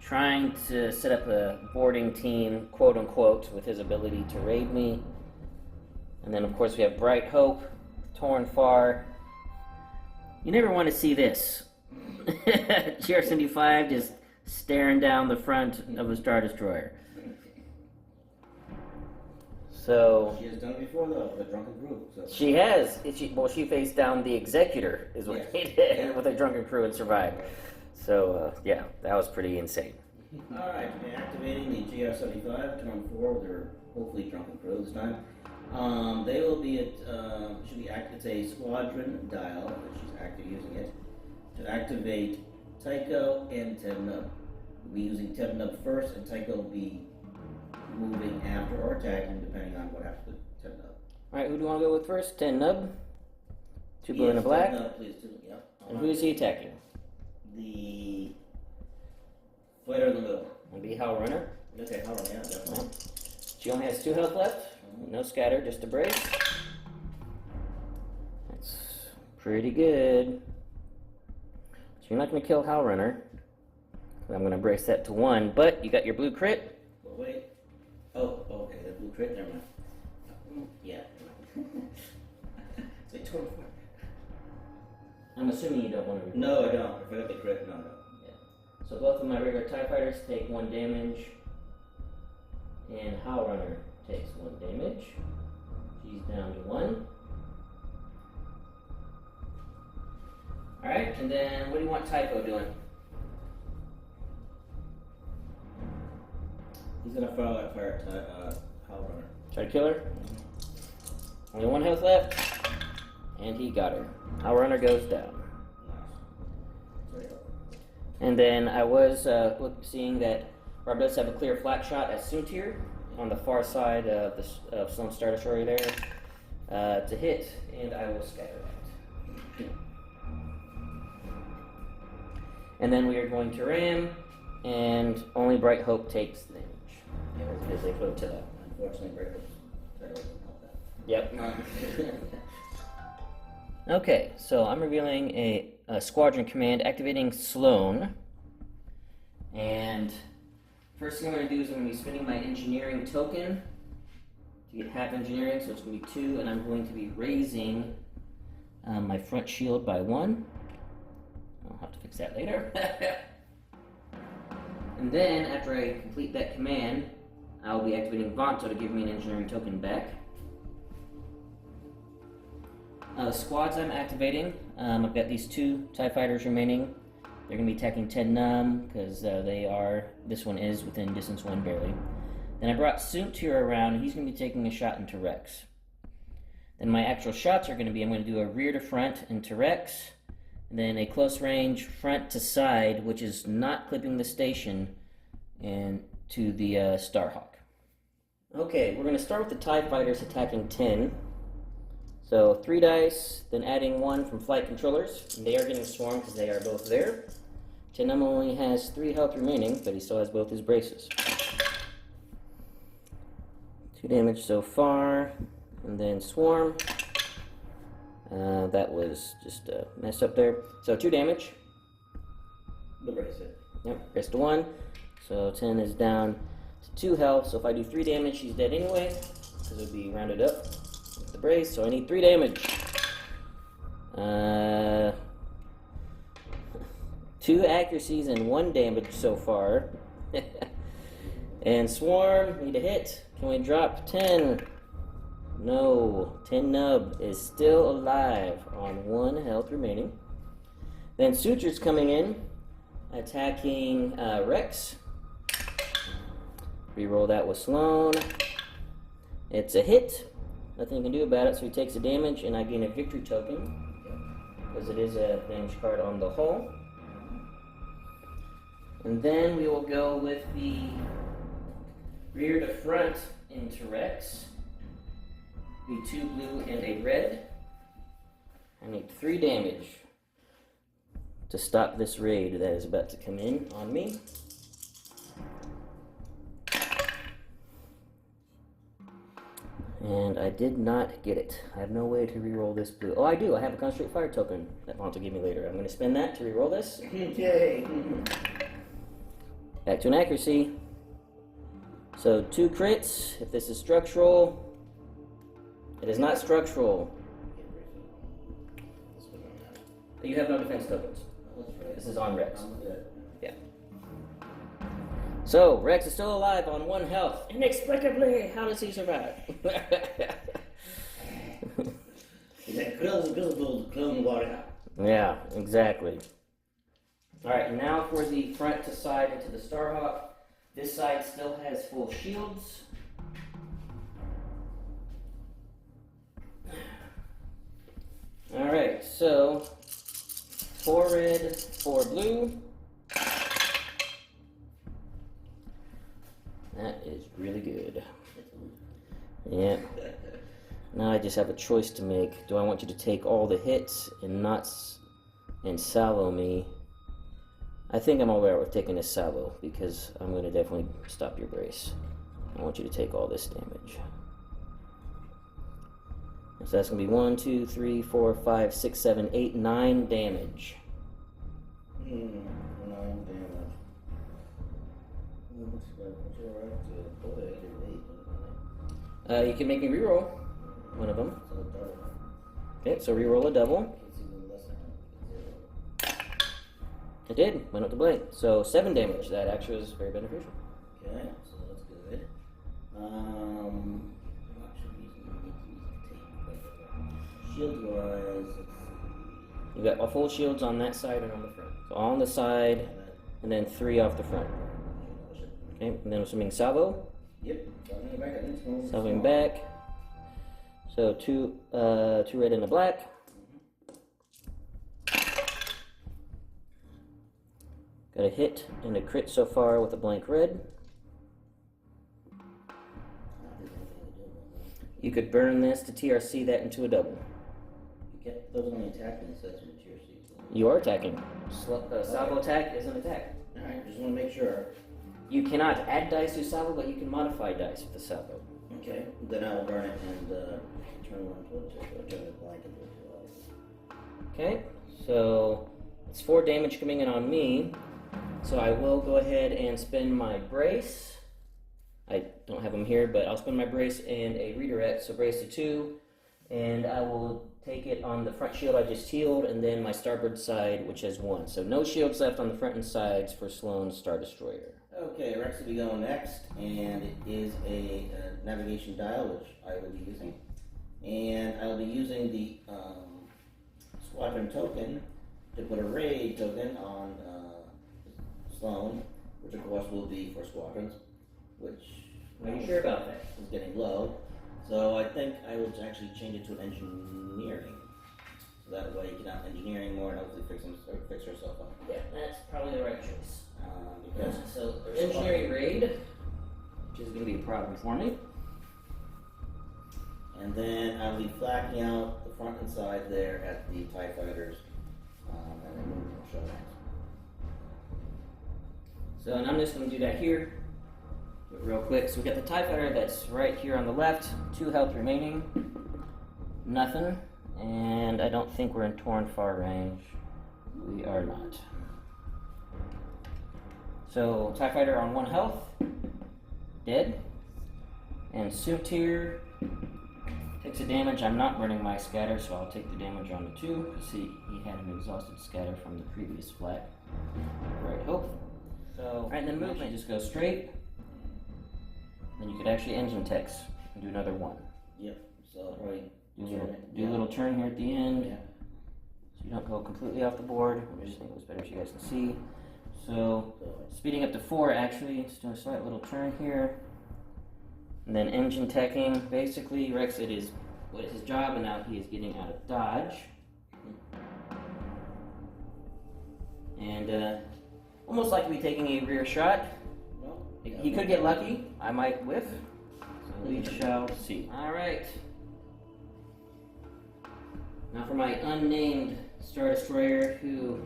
trying to set up a boarding team, quote unquote, with his ability to raid me. And then, of course, we have Bright Hope, Torn Far. You never want to see this. GR-75 just staring down the front of a Star Destroyer. So She has done it before, though, with a drunken crew. So. she has. She faced down the Executor, is what he did, with a drunken crew and survived. So, yeah, that was pretty insane. Alright, we're activating the GR-75, turn 4 with their hopefully drunken crew this time. They will be at, it's a squadron dial, which she's active using it, to activate Tycho and Tebnub. We'll be using Tebnub first, and Tycho will be moving after or attacking, depending on what happens with Tebnub. Alright, who do you want to go with first? Tebnub? 2 blue and a black? Tebnub, please, yep. And who is he attacking? The fighter in the middle. It'll be Hal Runner. Okay, hold on, yeah, definitely. She only has 2 health left. No scatter, just a brace. That's pretty good. you're not going to kill Howl Runner. I'm going to brace that to 1, but you got your blue crit. Well, wait. Oh, okay, the blue crit, never mind. Yeah, never mind. So it tore apart. I'm assuming you don't want to reroll. No, I don't. If I got the crit, no. Yeah. So both of my regular TIE fighters take 1 damage, and Howl Runner takes 1 damage. She's down to 1. Alright, and then what do you want Tycho doing? He's gonna fire Howl Runner. Try to kill her? Only 1 health left, and he got her. Howl Runner goes down. Nice. And then I was seeing that Rob does have a clear flat shot at Soontir on the far side of the Sloane Star Destroyer there to hit, and I will scatter that. And then we are going to ram, and only Bright Hope takes the damage. Yeah, Because they put it to that. unfortunately, Breakers doesn't help that. Yep. Okay, so I'm revealing a squadron command, activating Sloane. And first thing I'm going to do is I'm going to be spending my engineering token to get half engineering, so it's going to be 2, and I'm going to be raising my front shield by 1. I'll have to fix that later. And then, after I complete that command, I'll be activating Vanto to give me an engineering token back. The squads I'm activating, I've got these 2 TIE fighters remaining. They're going to be attacking 10 Num, because this one is within distance 1 barely. Then I brought Soontir around, he's going to be taking a shot into Rex. Then my actual shots are going to be, I'm going to do a rear to front into Rex, and then a close range front to side, which is not clipping the station, and to the Starhawk. Okay, we're going to start with the TIE fighters attacking 10. So 3 dice, then adding 1 from flight controllers. And they are getting swarmed because they are both there. Tenum only has 3 health remaining, but he still has both his braces. 2 damage so far, and then swarm. That was just a mess up there. So 2 damage. The brace it. Yep, brace to 1. So 10 is down to 2 health. So if I do 3 damage, he's dead anyway, because it would be rounded up with the brace. So I need 3 damage. 2 accuracies and 1 damage so far. And swarm, need a hit. Can we drop 10? No. 10 Nub is still alive on 1 health remaining. Then Suture's coming in, attacking Rex. Reroll that with Sloane. It's a hit. Nothing you can do about it, so he takes the damage, and I gain a victory token, because it is a damage card on the hull. And then we will go with the rear to front into Rex. Be 2 blue and a red. I need 3 damage to stop this raid that is about to come in on me. And I did not get it. I have no way to reroll this blue. Oh, I do. I have a Concentrate Fire token that Vaughn will give me later. I'm going to spend that to reroll this. Yay! Back to an accuracy. So 2 crits. If this is structural, it is not structural. You have no defense tokens. This is on Rex. Yeah. So, Rex is still alive on 1 health. Inexplicably, how does he survive? He's that grizzled clone warrior. Yeah, exactly. Alright, now for the front to side into the Starhawk. This side still has full shields. Alright, so 4 red, 4 blue. That is really good. Yeah. Now I just have a choice to make. Do I want you to take all the hits and not salvo me? I think I'm alright with taking a salvo, because I'm going to definitely stop your brace. I want you to take all this damage. So that's going to be 1, 2, 3, 4, 5, 6, 7, 8, 9 damage. 9 damage. What's your right to go ahead and 8? You can make me reroll one of them. So double. Okay, so reroll a double. It did. Went up the blade. So 7 damage. That actually was very beneficial. Okay, so that's good. I'm not sure shield wise, let's see. You got all full shields on that side and on the front. So all on the side, and then 3 off the front. Okay, and then I'm assuming salvo. Yep. Salvoing back. So 2 red and a black. Got a hit and a crit so far with a blank red. You could burn this to TRC that into a double. You get those only attacking, so that's what TRC. You are attacking. Salvo attack is an attack. Alright, just want to make sure. You cannot add dice to salvo, but you can modify dice with the salvo. Okay, then I will burn it and turn one towards it, or turn the blank into a Okay, so it's 4 damage coming in on me. So I will go ahead and spend my brace. I don't have them here, but I'll spend my brace and a redirect, so brace to 2. And I will take it on the front shield I just healed, and then my starboard side, which has 1. So no shields left on the front and sides for Sloane's Star Destroyer. Okay, Rex will be going next, and it is a navigation dial, which I will be using. And I will be using the squadron token to put a raid token on Sloane, which of course will be for squadrons, which Are you sure about that? is getting low. So I think I will actually change it to engineering. So that way you can have engineering more and hopefully fix herself up. Yeah, that's probably the right choice. Because So engineering raid, which is going to be a problem for me. and then I'll be flacking out the front and side there at the TIE fighters, and then moving the showdowns. So and I'm just going to do that here, real quick. So we got the TIE fighter that's right here on the left, 2 health remaining, nothing, and I don't think we're in torn far range. We are not. So TIE fighter on 1 health, dead, and Sutir takes a damage. I'm not burning my scatter, so I'll take the damage on the 2, because he had an exhausted scatter from the previous flat. Right, hope. So, alright, then movement just goes straight. Then you could actually engine text and do another 1. Yep. So I'll probably Do a little turn here at the end. Yeah. So you don't go completely off the board. I just think it was better so you guys can see. So speeding up to 4 actually, just doing a slight little turn here. And then engine teching. Basically, Rex, it is what is his job, and now he is getting out of dodge. And almost likely taking a rear shot. Well, He could get lucky. I might whiff. So we shall see. Alright. Now for my unnamed Star Destroyer, who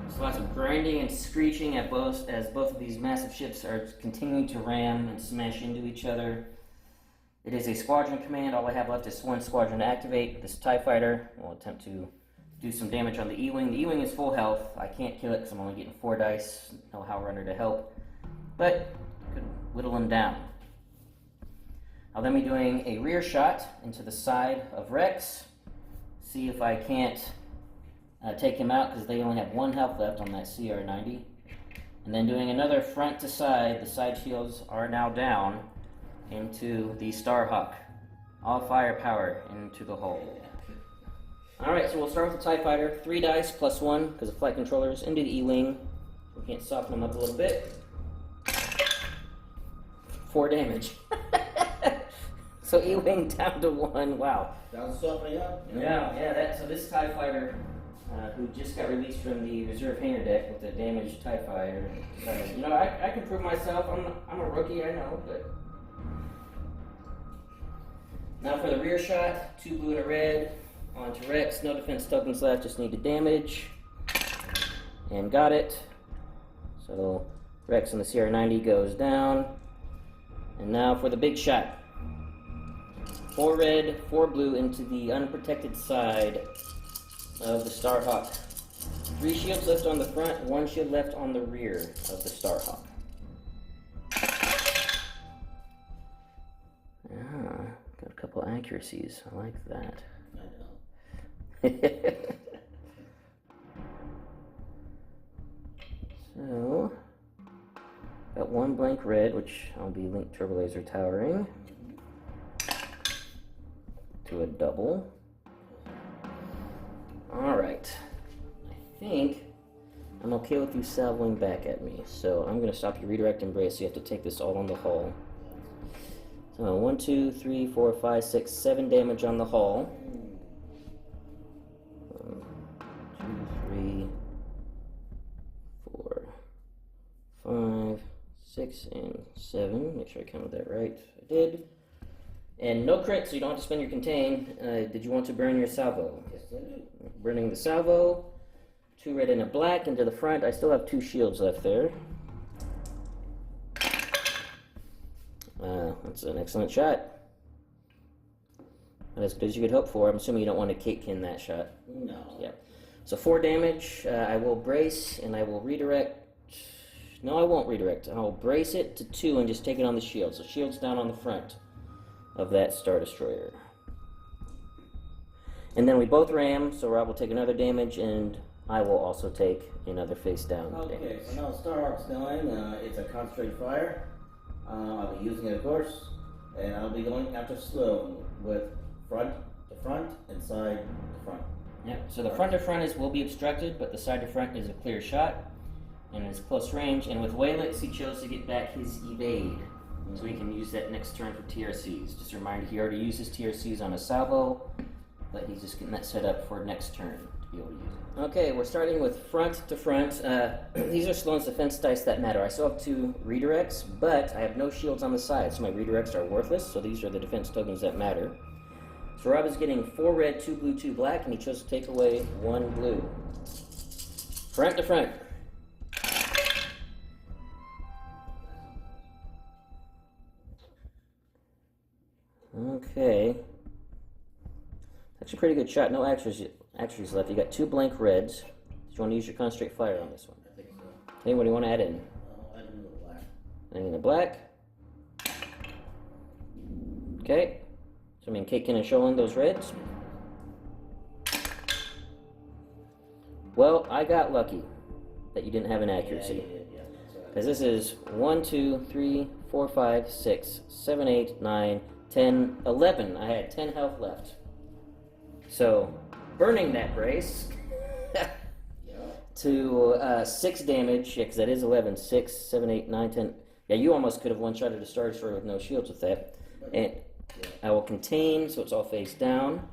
there's lots of grinding and screeching at both as both of these massive ships are continuing to ram and smash into each other. It is a squadron command. All I have left is 1 squadron to activate. This TIE fighter will attempt to do some damage on the E-Wing. The E-Wing is full health. I can't kill it because I'm only getting 4 dice. No Howl Runner to help. But could whittle him down. I'll then be doing a rear shot into the side of Rex. See if I can't take him out because they only have 1 health left on that CR-90. And then doing another front to side. The side shields are now down into the Starhawk. All firepower into the hole. Alright, so we'll start with the TIE Fighter. 3 dice plus 1 because of flight controllers into the E-Wing. We can't soften them up a little bit. 4 damage. So E-Wing down to 1. Wow. Down softening up. Yeah. So this TIE Fighter, who just got released from the reserve hangar deck with the damaged TIE Fighter, you know, I can prove myself. I'm a rookie, I know, but. Now for the rear shot, 2 blue and a red onto Rex. No defense tokens left, just need to damage. And got it. So Rex on the CR-90 goes down. And now for the big shot. 4 red, 4 blue into the unprotected side of the Starhawk. 3 shields left on the front, 1 shield left on the rear of the Starhawk. Ah, got a couple accuracies. I like that. I know. So, got 1 blank red, which I'll be linked turbo laser towering to a double. Alright. I think I'm okay with you salvoing back at me. So I'm going to stop your redirect embrace, so you have to take this all on the hull. So 1, 2, 3, 4, 5, 6, 7 damage on the hull. 1, 2, 3, 4, 5, 6, and 7. Make sure I counted that right. I did. And no crit, so you don't have to spend your contain. Did you want to burn your salvo? Yes, I do. Burning the salvo. 2 red and a black into the front. I still have 2 shields left there. That's an excellent shot. Not as good as you could hope for. I'm assuming you don't want to Katekin that shot. No. Yeah. So 4 damage. I will brace and I will redirect. No, I won't redirect. I'll brace it to 2 and just take it on the shield. So shield's down on the front of that Star Destroyer. And then we both ram, so Rob will take another damage, and I will also take another face down Okay, damage. so now Starhawk's going. It's a concentrated fire. I'll be using it, of course, and I'll be going after Sloane with front to front and side to front. Yeah, so the front to front will be obstructed, but the side to front is a clear shot, and it's close range. And with Waylix, he chose to get back his evade, so he can use that next turn for TRCs. Just a reminder, he already uses TRCs on a salvo, but he's just getting that set up for next turn to be able to use it. Okay, we're starting with front to front. These are Sloane's defense dice that matter. I still have 2 redirects, but I have no shields on the side, so my redirects are worthless, so these are the defense tokens that matter. So Rob is getting 4 red, 2 blue, 2 black, and he chose to take away 1 blue. Front to front. Okay. That's a pretty good shot. No accuracies left. You got 2 blank reds. Do you want to use your concentrate fire on this one? I think so. Hey, what do you want to add in? I do the black. Adding the black. Okay. So I mean, Kate can show in those reds. Well, I got lucky that you didn't have an accuracy. Yeah, you did, yeah, that's right. Because this is 1, 2, 3, 4, 5, 6, 7, 8, 9, 10, 11. I had 10 health left. So, burning that brace to 6 damage, yeah, because that is 11. 6, 7, 8, 9, 10. Yeah, you almost could have one-shotted a Star Destroyer with no shields with that. And I will contain, so it's all face down.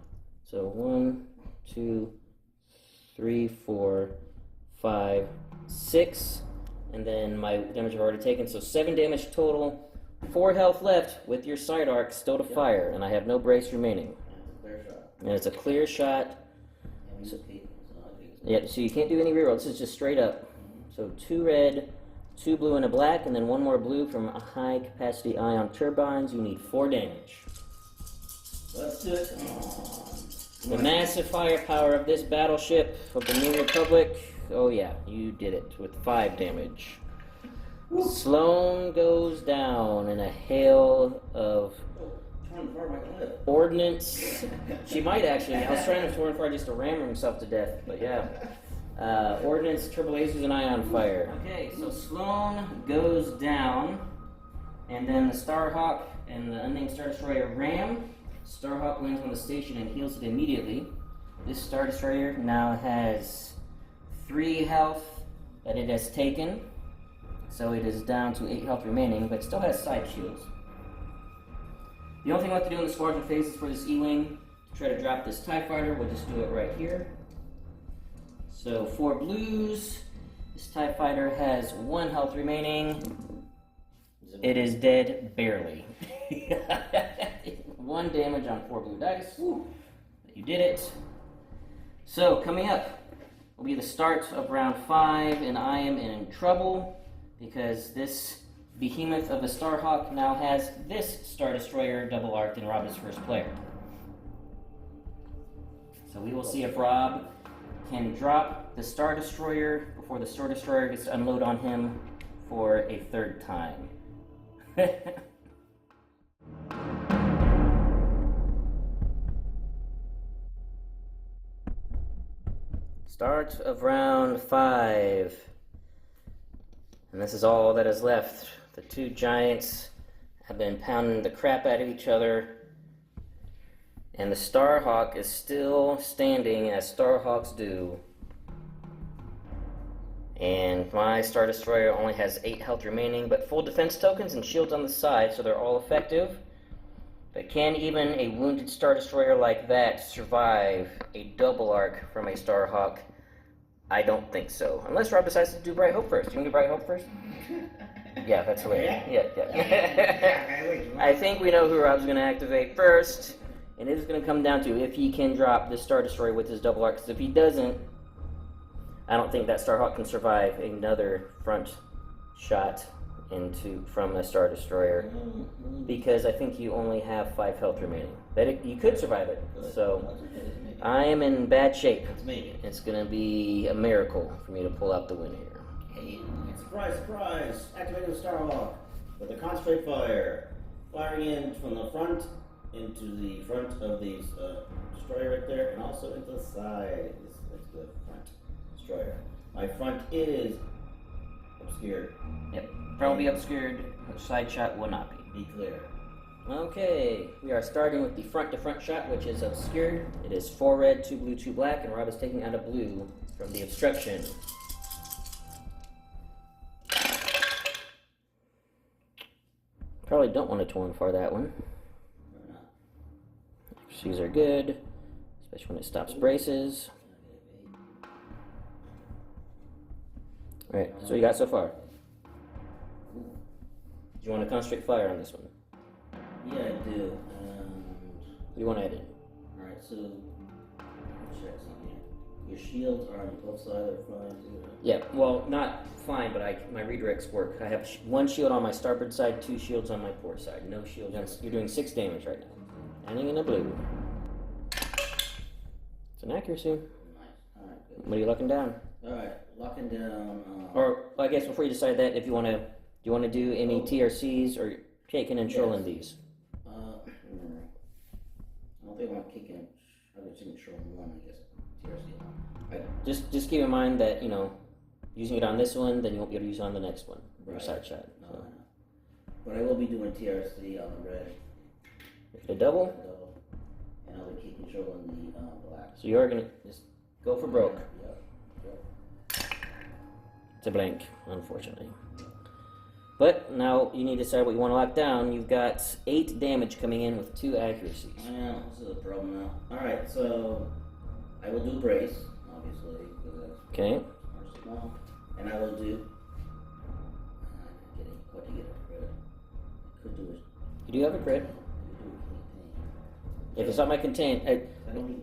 So 1, 2, 3, 4, 5, 6. And then my damage I've already taken. So 7 damage total. 4 health left with your side arc still to fire. And I have no brace remaining. And it's a clear shot. Yeah, so you can't do any reroll. This is just straight up. So 2 red, 2 blue, and a black, and then 1 more blue from a high capacity ion turbines. You need 4 damage. Let's do it. The massive firepower of this battleship of the New Republic. Oh yeah, you did it with 5 damage. Woo. Sloane goes down in a hail of ordnance. She might actually. I was trying to torn fire just to ram himself to death, but yeah. Ordnance, turbo lasers, and ion fire. Okay, so Sloane goes down, and then the Starhawk and the unnamed Star Destroyer ram. Starhawk lands on the station and heals it immediately. This Star Destroyer now has 3 health that it has taken, so it is down to 8 health remaining, but still has side shields. The only thing we have to do in the squadron phase is for this E-Wing to try to drop this TIE Fighter. We'll just do it right here. So 4 blues. This TIE Fighter has 1 health remaining. It is dead barely. 1 damage on 4 blue dice. Woo. You did it. So coming up will be the start of round 5, and I am in trouble because this behemoth of a Starhawk now has this Star Destroyer double arced, and Rob is first player. So we will see if Rob can drop the Star Destroyer before the Star Destroyer gets to unload on him for a third time. Start of round 5. And this is all that is left. The two giants have been pounding the crap out of each other. And the Starhawk is still standing as Starhawks do. And my Star Destroyer only has 8 health remaining, but full defense tokens and shields on the side, so they're all effective. But can even a wounded Star Destroyer like that survive a double arc from a Starhawk? I don't think so. Unless Rob decides to do Bright Hope first. You want to do Bright Hope first? Yeah, that's the way. Yeah. I think we know who Rob's going to activate first. And it is going to come down to if he can drop this Star Destroyer with his double arc. Because if he doesn't, I don't think that Starhawk can survive another front shot from a Star Destroyer. Because I think you only have 5 health remaining. You could survive it. So I am in bad shape. It's going to be a miracle for me to pull out the win here. Hey, surprise, surprise! Activating the Starhawk with a concentrate fire. Firing in from the front into the front of the destroyer right there, and also into the side. That's the front destroyer. My front is obscured. Yep, front will be obscured. Side shot will not be. Be clear. Okay, we are starting with the front-to-front shot, which is obscured. It is 4 red, 2 blue, 2 black, and Rob is taking out a blue from the obstruction. Probably don't want to 2-1 for that one. These are good, especially when it stops braces. Alright, so what you got so far? Do you want to concentrate fire on this one? Yeah, I do. What do you want to add in? Alright, so check something. Your shields are on both sides of fine too, right? Yeah, well, not fine, but my redirects work. I have 1 shield on my starboard side, 2 shields on my port side. No shields. You're doing 6 damage right now. Landing in a blue. It's an accuracy. Nice. Alright, good. What are you locking down? Alright, locking down. Or I guess before you decide that, if you want to, do you want to do any TRCs or taking and trolling these? I don't think I want to kick in. I was in control 1, I guess. TRC. Right. Just keep in mind that, you know, using it on this one, then you won't be able to use it on the next one. Right. Your side shot. No, I know. But I will be doing TRC on the red. The double? And I'll be keep controlling the black. So you are going to just go for broke. Yep. It's a blank, unfortunately. But now you need to decide what you want to lock down. You've got 8 damage coming in with 2 accuracies. I know, this is a problem now. Alright, so I will do brace, obviously, because that's okay. Arsenal. And I will do. I'm getting quite to get a crit. I could do it. You do have a crit. If it's not my contain,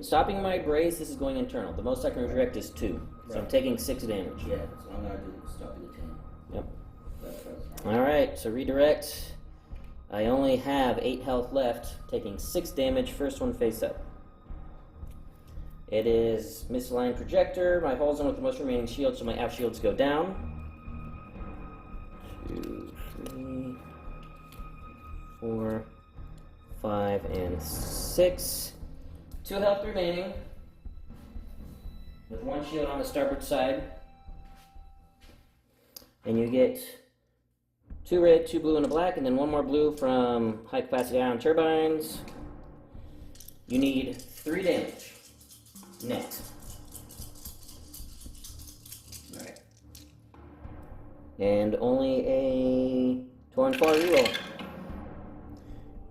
stopping my brace, this is going internal. The most I can redirect is 2. So I'm taking 6 damage. Yeah, so I'm going to do stop the 10. Yep. Alright, so redirect. I only have 8 health left, taking 6 damage, first one face up. It is misaligned projector. My hull's on with the most remaining shields, so my aft shields go down. 2, 3, 4, 5, and 6. 2 health remaining, with 1 shield on the starboard side. And you get 2 red, 2 blue, and a black, and then 1 more blue from high capacity ion turbines. You need 3 damage net. Alright. And only a 2-4 reroll.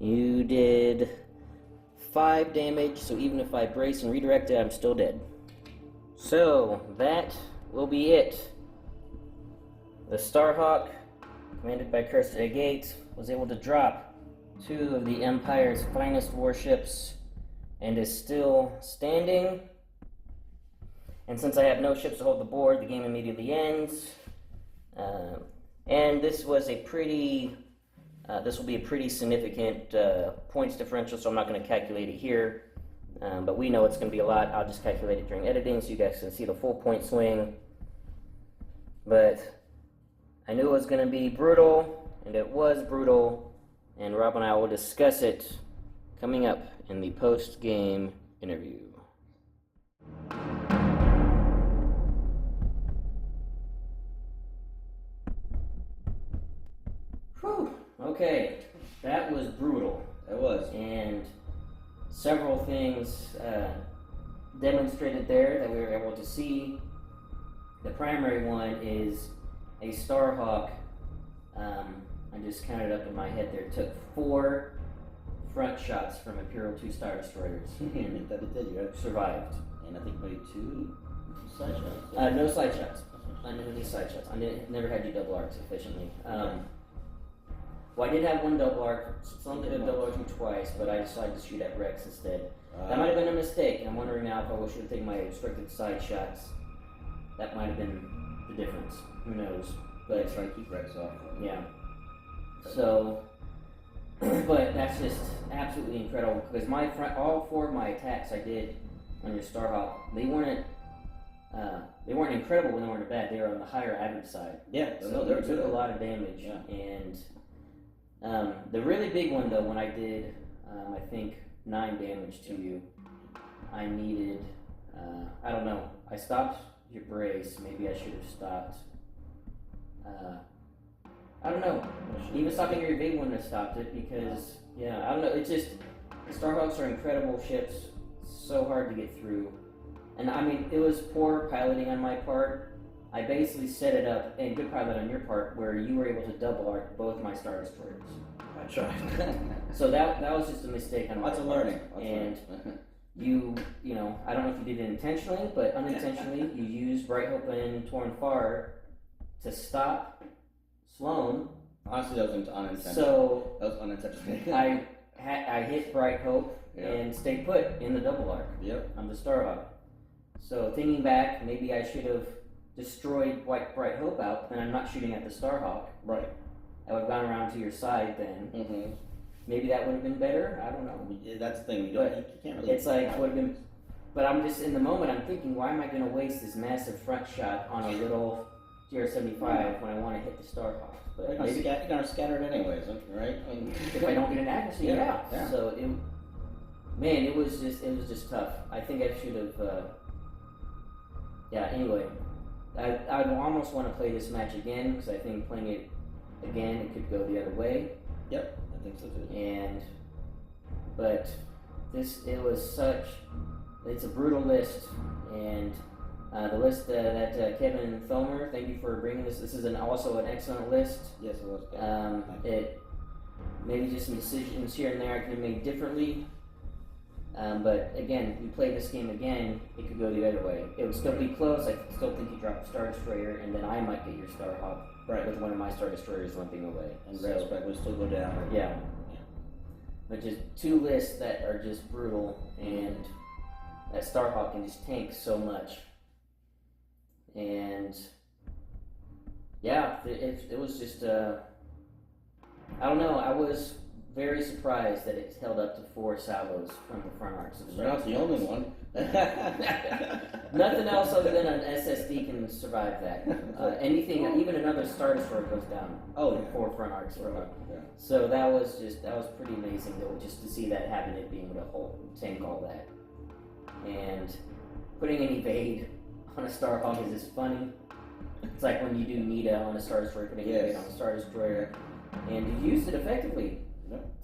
You did 5 damage, so even if I brace and redirect it, I'm still dead. So, that will be it. The Starhawk, commanded by Kyrsta Agate, was able to drop 2 of the Empire's finest warships and is still standing. And since I have no ships to hold the board, the game immediately ends. And this was a pretty, this will be a pretty significant points differential, so I'm not going to calculate it here. But we know it's going to be a lot. I'll just calculate it during editing so you guys can see the full point swing. But I knew it was going to be brutal, and it was brutal. And Rob and I will discuss it coming up in the post-game interview. Whew. Okay, that was brutal. It was. And several things demonstrated there that we were able to see. The primary one is a Starhawk. I just counted up in my head there. Took 4 front shots from Imperial 2 Star Destroyers and That it did, you right? survived. And I think maybe 2 side shots. No side shots. I didn't have any side shots. I never had you double arcs efficiently. Well, I did have 1 double arc. Sloane did a double arc twice, but I decided to shoot at Rex instead. That might have been a mistake, and I'm wondering now if I should have taken my restricted side shots. That might have been the difference. Who knows? But try to keep Rex off. yeah. So, but that's just absolutely incredible because all 4 of my attacks I did on your Starhawk, they weren't incredible when they weren't bad. They were on the higher average side. Yeah, so they took a lot of damage. Yeah. And the really big one though, when I did, I think 9 damage to you, I needed, I don't know, I stopped your brace. Maybe I should have stopped. I don't know. Even stopping your big one have stopped it because, yeah, I don't know. It's just, Starhawks are incredible ships, so hard to get through. And I mean, it was poor piloting on my part. I basically set it up, and good pilot on your part, where you were able to double arc both my Star Destroyers. I tried. So that was just a mistake on my part. Lots of learning. And you know, I don't know if you did it intentionally, but unintentionally, you used Bright Hope and Torn Far to stop Sloane. Honestly, that was unintentional. So that was unintentional. I hit Bright Hope and stayed put in the double arc. Yep. On the Starhawk. So thinking back, maybe I should have destroyed Bright Hope out, then I'm not shooting at the Starhawk. Right. I would have gone around to your side then. Mm-hmm. Maybe that would have been better. I don't know. Yeah, that's the thing. You can't really. It's like would have been. But I'm just in the moment. I'm thinking, why am I going to waste this massive front shot on a little TR-75 when I want to hit the Starhawk? But you're going to scatter it anyways, right? I mean, if I don't get an accuracy, yeah. Yeah. So it was just tough. I think I should have. Yeah. Anyway, I almost want to play this match again because I think playing it again it could go the other way. Yep, I think so too. But it's a brutal list, and the list that Kevin Thomer, thank you for bringing this. This is also an excellent list. Yes, it was. It maybe just some decisions here and there I could have made differently. But again, if we play this game again, it could go the other way. It would still be close. I still think you drop a Star Destroyer, and then I might get your Starhawk with one of my Star Destroyers limping away. And Respect would still go down. Yeah. But just 2 lists that are just brutal, and that Starhawk can just tank so much. And yeah, it was just I don't know. I was very surprised that it held up to 4 salvos from the front arcs. You're not the only one. Nothing else other than an SSD can survive that. Anything, even another Star Destroyer goes down. 4 front arcs from up. Yeah. So that was pretty amazing though, just to see that happen, it being able to tank all that. And putting an evade on a Starhawk is just funny. It's like when you do Nita on a Star Destroyer, putting an evade on a Star Destroyer, and you used it effectively.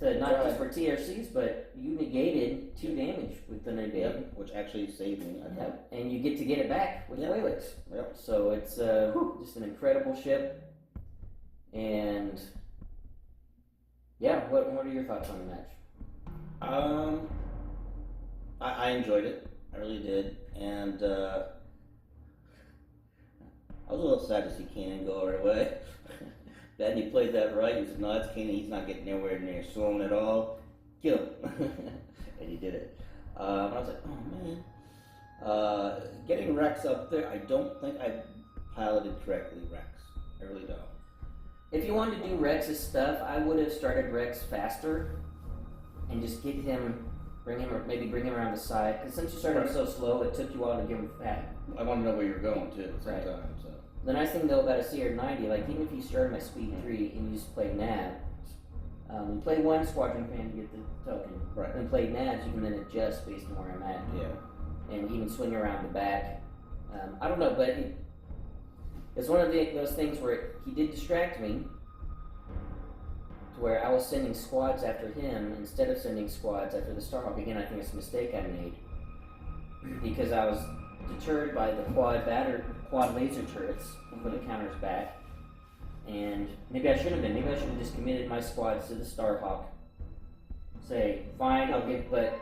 To not just for TRCs, but you negated 2 damage with the evade. Yep, which actually saved me. And you get to get it back with Whalix. Yep. So it's just an incredible ship. And yeah, what are your thoughts on the match? I enjoyed it. I really did, and I was a little sad to see Kanan go right away. Then he played that right. He said, "No, that's Kanan. He's not getting nowhere near Sloane at all. Kill him." And he did it. And I was like, "Oh man." Getting Rex up there, I don't think I piloted correctly. Rex, I really don't. If you wanted to do Rex's stuff, I would have started Rex faster and just get him maybe bring him around the side. Because since you started so slow, it took you a while to give him back. I want to know where you're going too at the same time. So the nice thing though about a CR90, like even if you started at speed 3 and you just play nav, you play one squadron command to get the token. Right. Then play navs, you can then adjust based on where I'm at. Yeah. And even swing around the back. I don't know, but it's one of those things where he did distract me, to where I was sending squads after him instead of sending squads after the Starhawk. Again, I think it's a mistake I made because I was deterred by the quad laser turrets and put the counters back. And maybe I should have been. Maybe I should have just committed my squads to the Starhawk. Say, fine, I'll get, but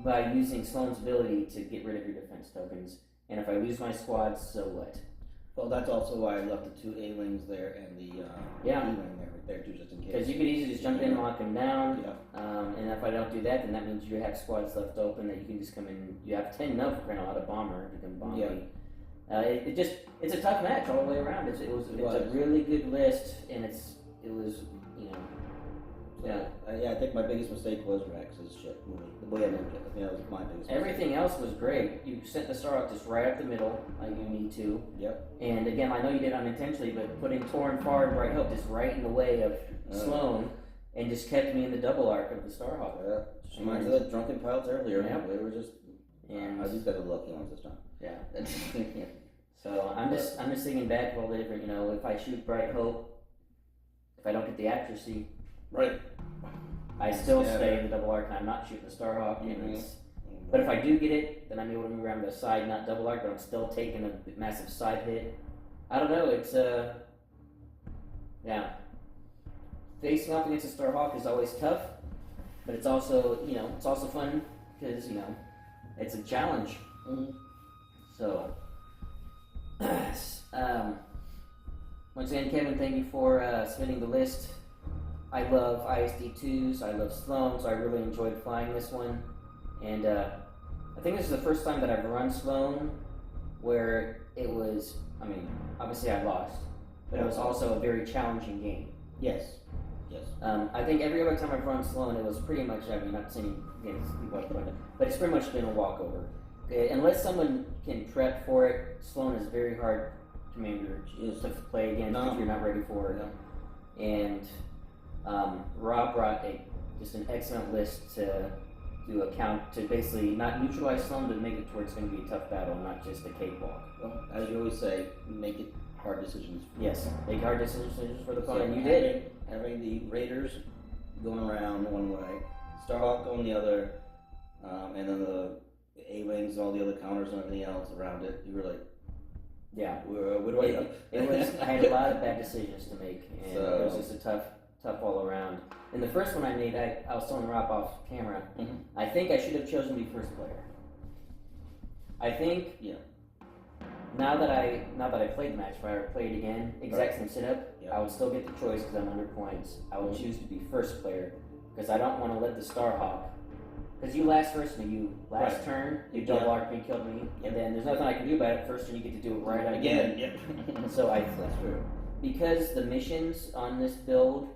by using Sloane's ability to get rid of your defense tokens. And if I lose my squads, so what? Well, that's also why I left the 2 A-wings there and the E-wing there too, just in case. Because you could easily just jump in and lock them down. Yeah. And if I don't do that, then that means you have squads left open that you can just come in. You have 10 enough for crying out loud, a bomber. You can bomb me. It's a tough match all the way around. It's a really good list, and it was. Yeah. I think my biggest mistake was Rex's ship moving. The way I moved it. I think that was my biggest mistake. Everything else was great. You sent the Starhawk just right up the middle, like you need to. Yep. And again, I know you did it unintentionally, but putting Torn Far and Bright Hope just right in the way of Sloane, and just kept me in the double arc of the Starhawk. Yeah. Reminds me of the drunken pilots earlier. Yeah. They were just. And I just got the lucky ones this time. Yeah. So I'm just thinking back of all the different, if I shoot Bright Hope, if I don't get the accuracy, right, I still stay in the double arc and I'm not shooting the Starhawk. But if I do get it, then I'm able to move around to the side, not double arc, but I'm still taking a massive side hit. I don't know. It's facing off against the Starhawk is always tough, but it's also fun because it's a challenge. Mm-hmm. So. Once again, Kevin, thank you for submitting the list. I love ISD2s, I love Sloane, so I really enjoyed flying this one. And I think this is the first time that I've run Sloane where it was, obviously I lost, but it was also a very challenging game. Yes. I think every other time I've run Sloane, it was pretty much, not saying against people I've run it, but it's pretty much been a walkover. Unless someone can prep for it, Sloane is a very hard commander to play against if you're not ready for it. No. And Rob brought just an excellent list to do to basically not neutralize Sloane, but make it to where it's going to be a tough battle, not just a cakewalk. Well, as you always say, make it hard decisions. Yes, make hard decisions for the opponent, and you did. Having the Raiders going around one way, Starhawk going the other, and then the A-wings and all the other counters and everything else around it, you were like, where do I go? I had a lot of bad decisions to make, and it was just a tough all around. In the first one I made, I was telling Rob off camera, I think I should have chosen to be first player. I think, now that I played the match, if I ever played again, exact same setup, I would still get the choice because I'm under points. I would choose to be first player because I don't want to let the Starhawk. Because you last first and you last turn, you double arc me, killed me, and then there's nothing I can do about it. First turn you get to do it right again. So that's true. Because the missions on this build,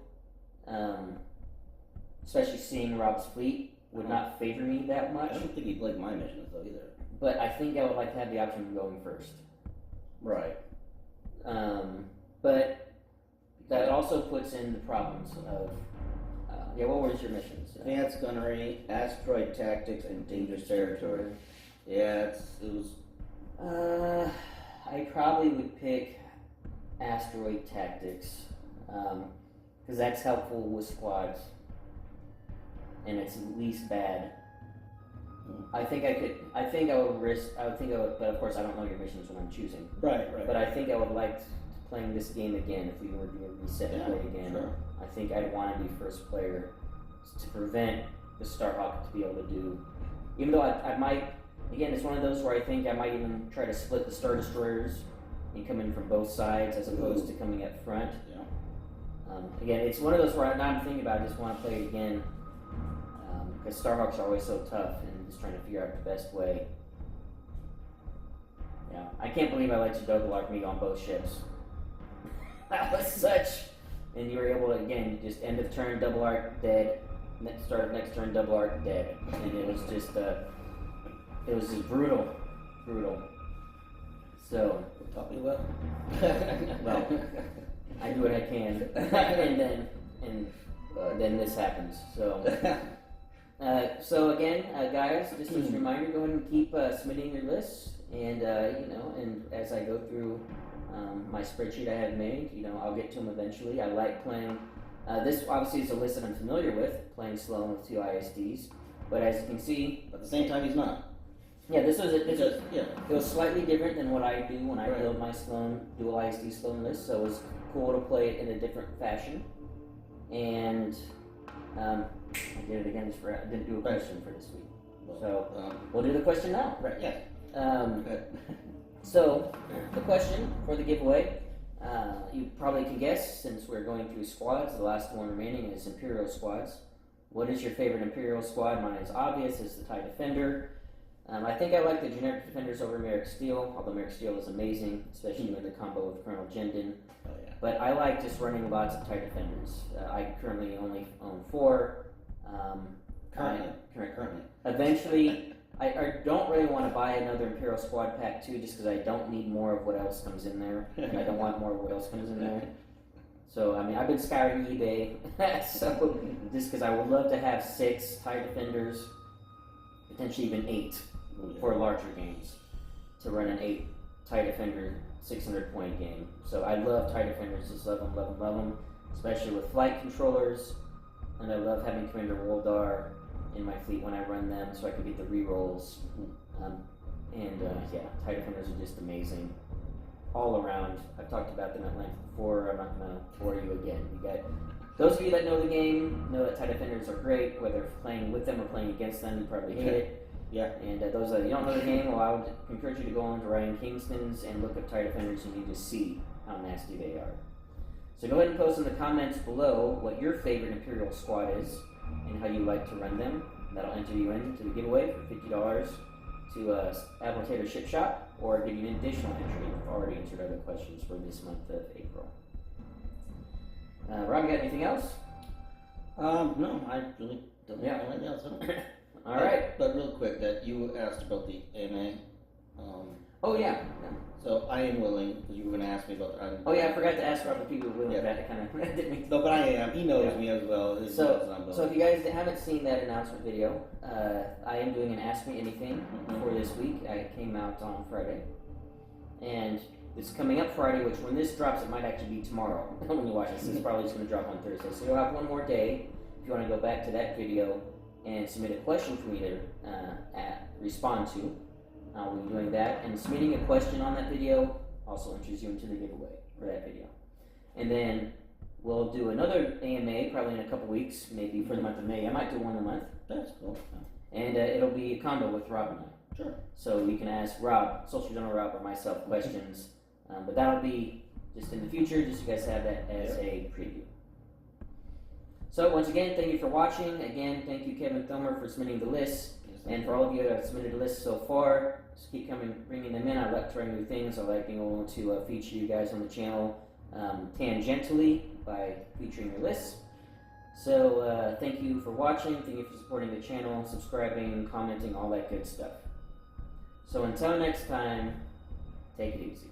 especially seeing Rob's fleet, would not favor me that much. I don't think he'd like my missions though either. But I think I would like to have the option of going first. Right. But that also puts in the problems of what was your missions? Advanced gunnery, asteroid tactics, and dangerous territory. Yeah, it was. I probably would pick asteroid tactics because that's helpful with squads, and it's least bad. I think I would risk. But of course I don't know your missions when I'm choosing. Right. But I think I would like playing this game again if we were to reset and play again. Sure. I think I'd want to be first player to prevent the Starhawk to be able to do. Even though I might, again, it's one of those where I think I might even try to split the Star Destroyers and come in from both sides as opposed to coming up front. Yeah. Again, it's one of those where now I'm thinking about it, I just want to play it again because Starhawks are always so tough and just trying to figure out the best way. Yeah, I can't believe I let you double arc me on both ships. That was such, and you were able to again just end of turn double arc dead, Started next turn, double arc, dead. And it was just brutal. So, Taught me well. well, I do what I can, and then this happens. So, so again, guys, just as a reminder, go ahead and keep submitting your lists, and and as I go through my spreadsheet I have made, I'll get to them eventually. I like playing. This obviously is a list that I'm familiar with, playing Sloane with 2 ISDs, but as you can see, At the same time, he's not. yeah, it was slightly different than what I do when I build my Sloane dual ISD Sloane list, so it was cool to play it in a different fashion. And I did it again. I didn't do a question for this week, so we'll do the question now. Right. Yeah. So the question for the giveaway, you probably can guess since we're going through squads. The last one remaining is Imperial squads. What is your favorite Imperial squad? Mine is obvious. It's the TIE Defender. I think I like the generic defenders over Merrick Steel, although Merrick Steel is amazing, especially with the combo with Colonel Jendon. Oh, yeah. But I like just running lots of TIE Defenders. I currently only own 4. Currently. Eventually, I don't really want to buy another Imperial Squad Pack 2 just because I don't need more of what else comes in there, and I don't want more of what else comes in there. So, I mean, I've been scouring eBay, so just because I would love to have 6 TIE Defenders, potentially even 8 for larger games, to run an 8 TIE Defender 600-point game. So I love TIE Defenders, just love them, especially with flight controllers, and I love having Commander Woldar in my fleet when I run them, so I can get the rerolls. TIE Defenders are just amazing all around. I've talked about them at length before. I'm not going to bore you again. You got those of you that know the game know that TIE Defenders are great, whether playing with them or playing against them. You probably hate it. Yeah. And those that you don't know the game, well, I would encourage you to go on to Ryan Kingston's and look up TIE Defenders, and you just see how nasty they are. So go ahead and post in the comments below what your favorite Imperial squad is and how you like to run them. That'll enter you into the giveaway for $50 to Admiral Taylor Ship Shop, or give you an additional entry if you've already answered other questions for this month of April. Rob, you got anything else? No, I really don't have anything else. All right. But real quick, that you asked about the AMA. Oh, yeah. So I am willing, because you were going to ask me about Oh, yeah, I forgot to ask Rob if people were willing. Yeah. That kind of didn't make No, but I am. He knows me as well. So if you guys haven't seen that announcement video, I am doing an Ask Me Anything for this week. It came out on Friday. And it's coming up Friday, which when this drops, it might actually be tomorrow when you watch this. It's probably just going to drop on Thursday. So you'll have one more day if you want to go back to that video and submit a question for me to respond to. We'll be doing that. And submitting a question on that video also enters you into the giveaway for that video. And then we'll do another AMA probably in a couple weeks, maybe for the month of May. I might do one a month. That's cool. And it'll be a combo with Rob and I. Sure. So you can ask Rob, Social General Rob, or myself questions. But that'll be just in the future, just so you guys have that as a preview. So once again, thank you for watching. Again, thank you, Kevin Thomer, for submitting the list. And for all of you that have submitted a list so far, just keep bringing them in. I like trying new things. I like being able to feature you guys on the channel tangentially by featuring your lists. So thank you for watching. Thank you for supporting the channel, subscribing, commenting, all that good stuff. So until next time, take it easy.